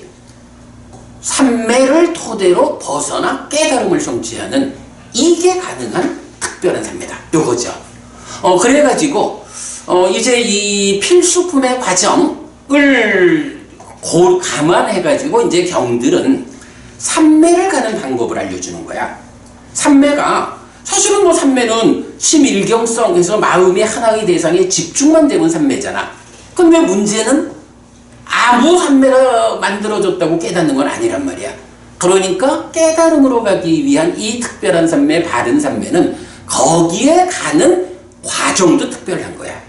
삼매를 토대로 벗어나 깨달음을 성취하는 이게 가능한 특별한 삼매다. 요거죠. 그래가지고 이제 이 필수품의 과정을 감안해가지고 이제 경들은 삼매를 가는 방법을 알려주는 거야. 삼매가 사실은 뭐 삼매는 심일경성에서 마음이 하나의 대상에 집중만 되면 삼매잖아. 근데 문제는 아무 삼매가 만들어졌다고 깨닫는 건 아니란 말이야. 그러니까 깨달음으로 가기 위한 이 특별한 삼매, 바른 삼매는 거기에 가는 과정도 특별한 거야.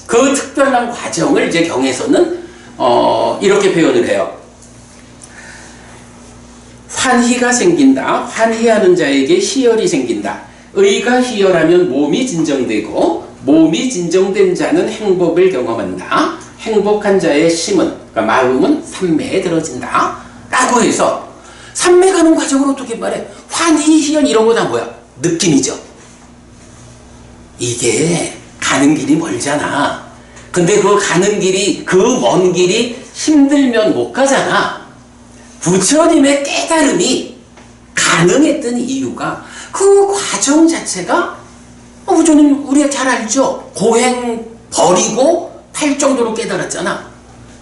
그 특별한 과정을 이제 경에서는 이렇게 표현을 해요. 환희가 생긴다. 환희하는 자에게 희열이 생긴다. 의가 희열하면 몸이 진정되고 몸이 진정된 자는 행복을 경험한다. 행복한 자의 심은, 그러니까 마음은 삼매에 들어진다. 라고 해서 삼매 가는 과정을 어떻게 말해? 환희, 희열 이런 거 다 뭐야? 느낌이죠. 이게 가는 길이 멀잖아. 근데 그 가는 길이, 그 먼 길이 힘들면 못 가잖아. 부처님의 깨달음이 가능했던 이유가 그 과정 자체가 부처님 우리가 잘 알죠. 고행 버리고 팔정도로 깨달았잖아.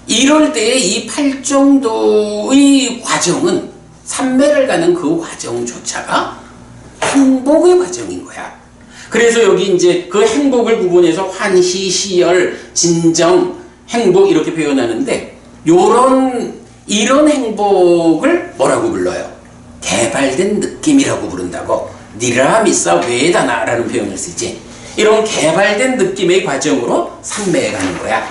이럴 때의 이 팔정도의 과정은 삼매를 가는 그 과정조차가 행복의 과정인 거야. 그래서 여기 이제 그 행복을 구분해서 환희, 희열, 진정, 행복 이렇게 표현하는데 이런 행복을 뭐라고 불러요? 개발된 느낌이라고 부른다고. 니라미사 웨다나라는 표현을 쓰지. 이런 개발된 느낌의 과정으로 삼매에 가는 거야.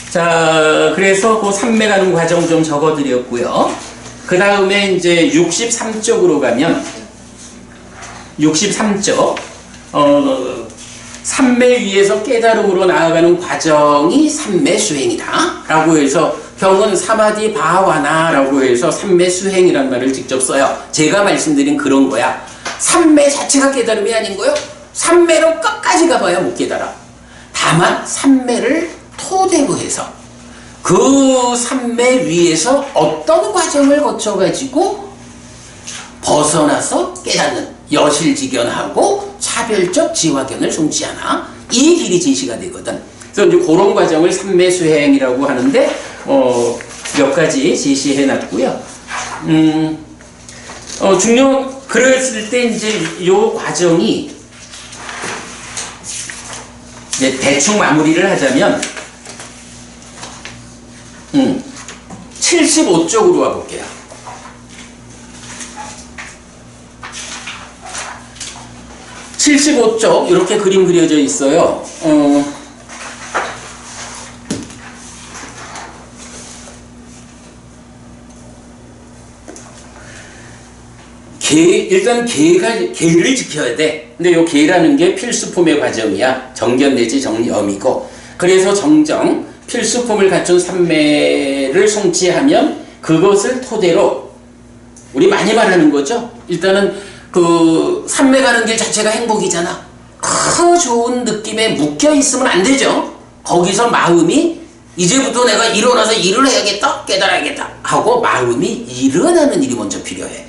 자, 그래서 그 삼매 가는 과정 좀 적어드렸고요. 그 다음에 이제 63쪽으로 가면 63쪽 삼매 위에서 깨달음으로 나아가는 과정이 삼매 수행이다 라고 해서 경은 사마디 바와나라고 해서 삼매 수행이란 말을 직접 써요. 제가 말씀드린 그런 거야. 삼매 자체가 깨달음이 아닌 거요. 삼매로 끝까지 가봐야 못 깨달아. 다만 삼매를 토대로 해서 그 삼매 위에서 어떤 과정을 거쳐가지고 벗어나서 깨닫는 여실지견하고 차별적 지화견을 성취하나 이 길이 제시가 되거든. 그래서 이제 그런 과정을 삼매수행이라고 하는데 몇 가지 제시해 놨고요. 그랬을 때 이제 요 과정이 이제 대충 마무리를 하자면 75쪽으로 와볼게요. 75쪽 이렇게 그림 그려져 있어요. 일단 계를 지켜야 돼. 근데 요 계라는 게 필수품의 과정이야. 정견 내지 정념이고. 그래서 정정, 필수품을 갖춘 삼매를 성취하면 그것을 토대로 우리 많이 말하는 거죠. 일단은 그 삼매 가는 길 자체가 행복이잖아. 그 좋은 느낌에 묶여 있으면 안 되죠. 거기서 마음이 이제부터 내가 일어나서 일을 해야겠다, 깨달아야겠다 하고 마음이 일어나는 일이 먼저 필요해.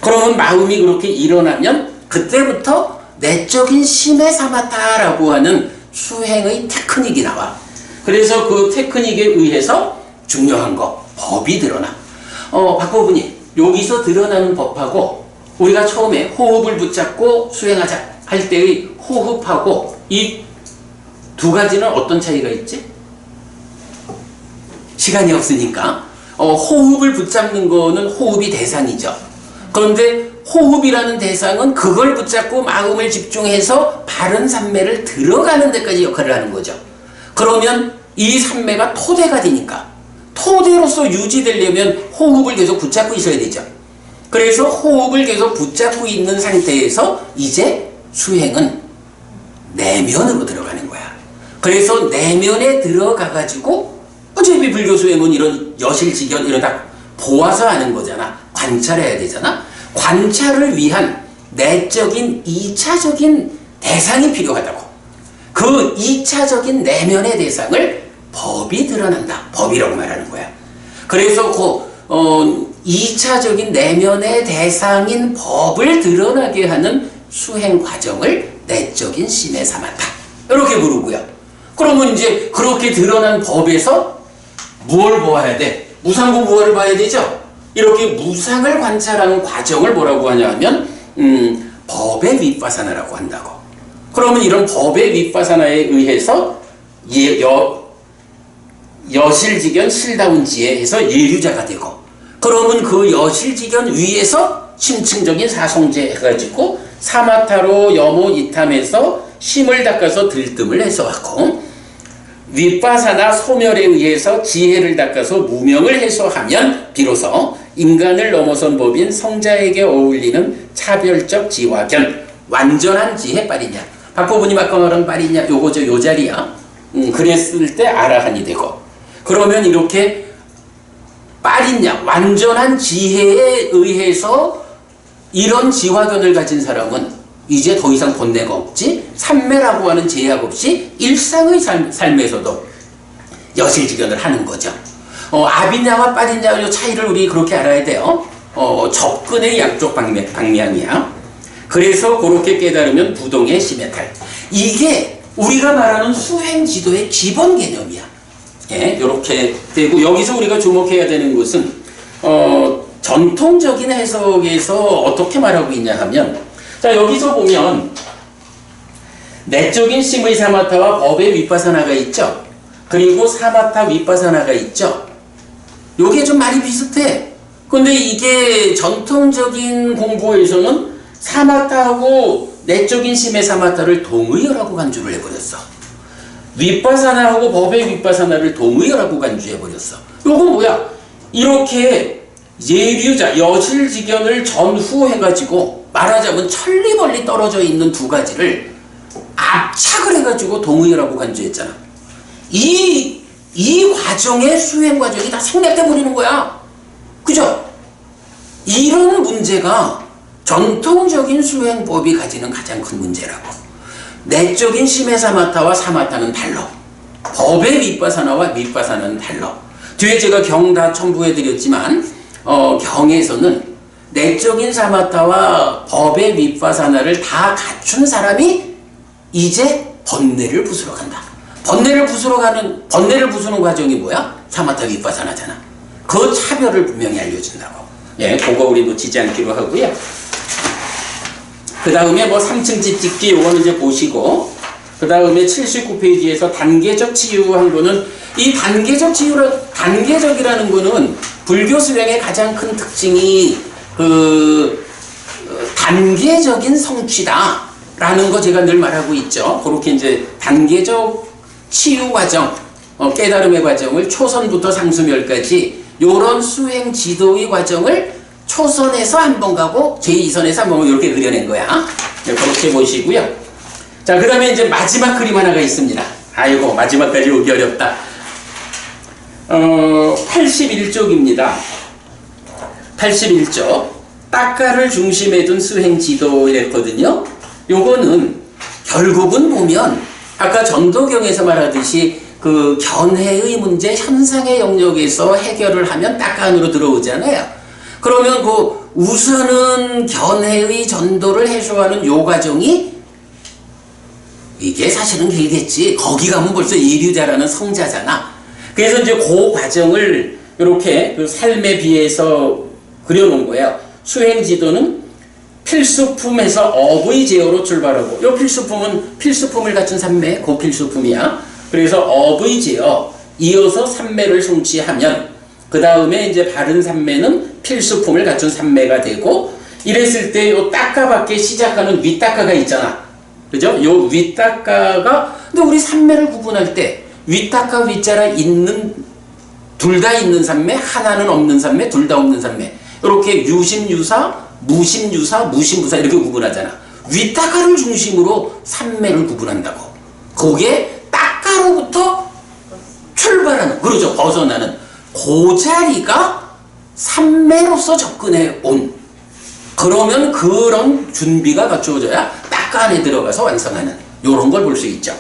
그러면 마음이 그렇게 일어나면 그때부터 내적인 심에 사마타라고 하는 수행의 테크닉이 나와. 그래서 그 테크닉에 의해서 중요한 거, 법이 드러나. 박보부님, 여기서 드러나는 법하고 우리가 처음에 호흡을 붙잡고 수행하자 할 때의 호흡하고 이 두 가지는 어떤 차이가 있지? 시간이 없으니까 호흡을 붙잡는 거는 호흡이 대상이죠. 그런데 호흡이라는 대상은 그걸 붙잡고 마음을 집중해서 바른 삼매를 들어가는 데까지 역할을 하는 거죠. 그러면 이 삼매가 토대가 되니까 토대로서 유지되려면 호흡을 계속 붙잡고 있어야 되죠. 그래서 호흡을 계속 붙잡고 있는 상태에서 이제 수행은 내면으로 들어가는 거야. 그래서 내면에 들어가가지고 어차피 불교 수행은 이런 여실지견 이런 다 보아서 하는 거잖아. 관찰해야 되잖아. 관찰을 위한 내적인 2차적인 대상이 필요하다고. 그 2차적인 내면의 대상을 법이 드러난다. 법이라고 말하는 거야. 그래서 그 2차적인 내면의 대상인 법을 드러나게 하는 수행 과정을 내적인 심에 삼았다. 이렇게 부르고요. 그러면 이제 그렇게 드러난 법에서 뭘 보아야 돼? 무상고 무아를 봐야 되죠? 이렇게 무상을 관찰하는 과정을 뭐라고 하냐 하면 법의 윗바사나라고 한다고. 그러면 이런 법의 윗바사나에 의해서 여실직견 실다운지에 해서 예류자가 되고, 그러면 그 여실직견 위에서 심층적인 사성제 해가지고 사마타로 여모 이탐해서 심을 닦아서 들뜸을 해서 왔고, 윗바사나 소멸에 의해서 지혜를 닦아서 무명을 해소하면 비로소 인간을 넘어선 법인 성자에게 어울리는 차별적 지화견, 완전한 지혜 빨이냐. 박보부님 아까 말한 빨이냐, 요거죠, 요 자리야. 그랬을 때 아라한이 되고, 그러면 이렇게 빨이냐, 완전한 지혜에 의해서 이런 지화견을 가진 사람은 이제 더 이상 본내가 없지, 삼매라고 하는 제약 없이 일상의 삶에서도 여실직견을 하는 거죠. 아비냐와 빨이냐의 차이를 우리 그렇게 알아야 돼요. 접근의 양쪽 방향이야. 그래서 그렇게 깨달으면 부동의 심해탈. 이게 우리가 말하는 수행 지도의 기본 개념이야. 예, 이렇게 되고, 여기서 우리가 주목해야 되는 것은 전통적인 해석에서 어떻게 말하고 있냐 하면, 자, 여기서 보면 내적인 심의 사마타와 법의 윗바사나가 있죠. 그리고 사마타 윗바사나가 있죠. 요게 좀 말이 비슷해. 근데 이게 전통적인 공부에서는 사마타하고 내적인 심의 사마타를 동의어라고 간주를 해버렸어. 윗바사나하고 법의 윗바사나를 동의어라고 간주해버렸어. 요건 뭐야? 이렇게 예류자, 여실직견을 전후해가지고 말하자면 천리멀리 떨어져 있는 두 가지를 압착을 해가지고 동의어라고 간주했잖아. 이 과정의 수행 과정이 다 생략돼 버리는 거야. 그죠? 이런 문제가 전통적인 수행법이 가지는 가장 큰 문제라고. 내적인 심해 사마타와 사마타는 달러. 법의 윗바사나와 윗바사나는 달러. 뒤에 제가 경 다 첨부해드렸지만 경에서는 내적인 사마타와 법의 윗바사나를 다 갖춘 사람이 이제 번뇌를 부수러 간다. 번뇌를 부수는 과정이 뭐야? 사마타 윗바사나잖아. 그 차별을 분명히 알려준다고. 예, 그거 우리 놓치지 않기로 하고요. 그 다음에 뭐 3층 집 짓기 요거는 이제 보시고, 그 다음에 79페이지에서 단계적 치유한 거는, 이 단계적이라는 거는 불교 수행의 가장 큰 특징이 단계적인 성취다라는 거 제가 늘 말하고 있죠. 그렇게 이제 단계적 치유 과정, 깨달음의 과정을 초선부터 상수멸까지 요런 수행 지도의 과정을 초선에서 한 번 가고 제2선에서 한 번 이렇게 그려낸 거야. 그렇게 보시고요. 자, 그 다음에 이제 마지막 그림 하나가 있습니다. 아이고, 마지막까지 오기 어렵다. 81쪽입니다. 81쪽. 따까를 중심에 둔 수행 지도였거든요. 요거는 결국은 보면 아까 전도경에서 말하듯이 그 견해의 문제, 현상의 영역에서 해결을 하면 따까 안으로 들어오잖아요. 그러면 그 우선은 견해의 전도를 해소하는 요 과정이 이게 사실은 길겠지. 거기 가면 벌써 예류자라는 성자잖아. 그래서 이제 그 과정을 이렇게 그 삶에 비해서 그려놓은 거예요. 수행 지도는 필수품에서 업의 제어로 출발하고, 요 필수품은 필수품을 갖춘 삼매, 그 필수품이야. 그래서 업의 제어, 이어서 삼매를 성취하면 그 다음에 이제 바른 삼매는 필수품을 갖춘 삼매가 되고, 이랬을 때 요 따까밖에 시작하는 윗따까가 있잖아. 그죠? 요 윗따까가, 근데 우리 삼매를 구분할 때 윗따까 윗자라 있는, 둘 다 있는 삼매, 하나는 없는 삼매, 둘 다 없는 삼매, 이렇게 유심유사, 무심유사, 무심무사 이렇게 구분하잖아. 윗따까를 중심으로 삼매를 구분한다고. 그게 따까로부터 출발하는, 그러죠, 벗어나는 그 자리가 삼매로서 접근해 온, 그러면 그런 준비가 갖추어져야 따까 안에 들어가서 완성하는, 요런 걸 볼 수 있죠.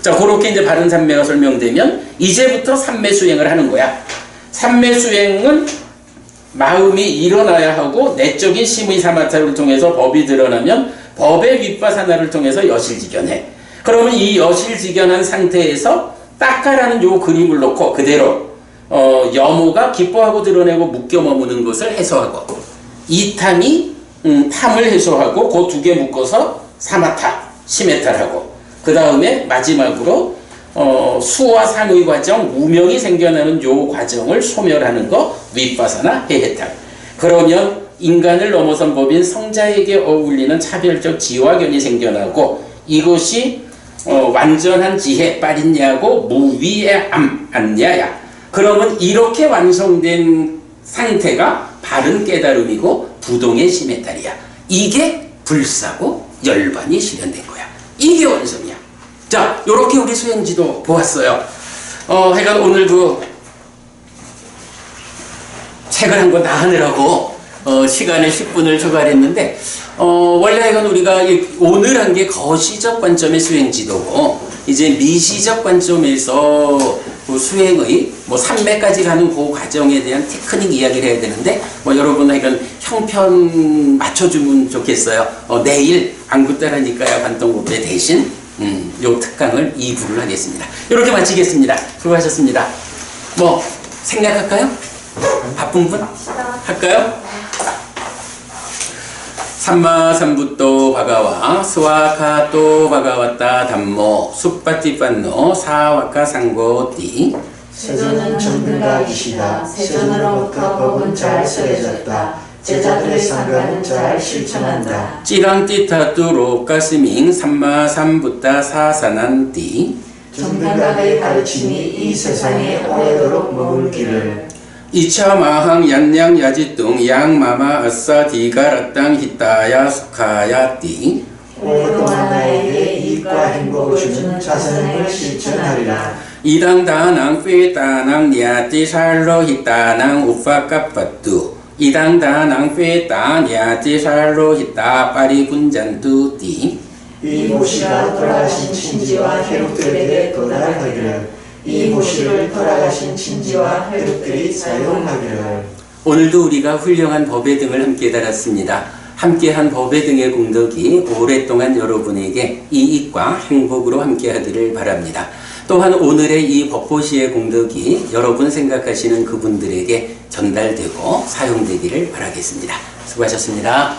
자, 그렇게 이제 바른 삼매가 설명되면 이제부터 삼매 수행을 하는 거야. 삼매 수행은 마음이 일어나야 하고, 내적인 심의 사마타를 통해서 법이 드러나면 법의 윗바사나를 통해서 여실직견해. 그러면 이 여실직견한 상태에서 따까라는 요 그림을 놓고 그대로 염호가 기뻐하고 드러내고 묶여 머무는 것을 해소하고, 이탐이 탐을 해소하고 그 두 개 묶어서 사마타, 시메타라고, 그 다음에 마지막으로 수와 상의 과정, 무명이 생겨나는 요 과정을 소멸하는 거 윗바사나 해해탈. 그러면 인간을 넘어선 법인 성자에게 어울리는 차별적 지화견이 생겨나고, 이것이 완전한 지혜 빠린냐고 무위의 안냐야. 그러면 이렇게 완성된 상태가 바른 깨달음이고 부동의 시메탈이야. 이게 불사고 열반이 실현된 거야. 이게 원성이야. 자, 요렇게 우리 수행지도 보았어요. 하여간 오늘 그 책을 한 권 다 하느라고 시간에 10분을 초과했는데, 원래 이건 우리가 오늘 한 게 거시적 관점의 수행지도고, 이제 미시적 관점에서 그 수행의 뭐 산매까지 가는 그 과정에 대한 테크닉 이야기를 해야 되는데, 뭐 여러분 이건 형편 맞춰주면 좋겠어요. 내일 안굿따라니까야 관통법회 대신 요 특강을 2부를 하겠습니다. 이렇게 마치겠습니다. 수고하셨습니다. 뭐 생략할까요? 바쁜 분? 할까요? 삼마삼부또 바가와 스와카또 바가와따 담모 숫바티판노 사와카 상고띠. 세전은 전능가이시다. 세전으로부터 법은 잘 쓰여졌다. 제자들의 상관은 잘 실천한다. 찌랑띠타뚜로 가스밍 삼마삼부따 사사난띠. 전능가의 가르침이 이 세상에 오래도록 머물기를. 이차마항 얀냥 야지뚱 양마마 아싸 디가라땅 히타야 수카야띠. 오랫동안 나에게 이익과 행복을 주는 자선행을 실천하리라. 이당다낭 페따낭 니아띠 살로 히타낭 우파까빠뚜. 이당다낭 페따 니아띠 살로 히타 파리분잔뚜띠. 이 모시가 돌아가신 친지와 혈육들에게 도달하기를. 이 모시를 돌아가신 친지와 혈육들이 사용하기를. 오늘도 우리가 훌륭한 법회 등을 함께 달았습니다. 함께한 법회 등의 공덕이 오랫동안 여러분에게 이익과 행복으로 함께하기를 바랍니다. 또한 오늘의 이 법보시의 공덕이 여러분 생각하시는 그분들에게 전달되고 사용되기를 바라겠습니다. 수고하셨습니다.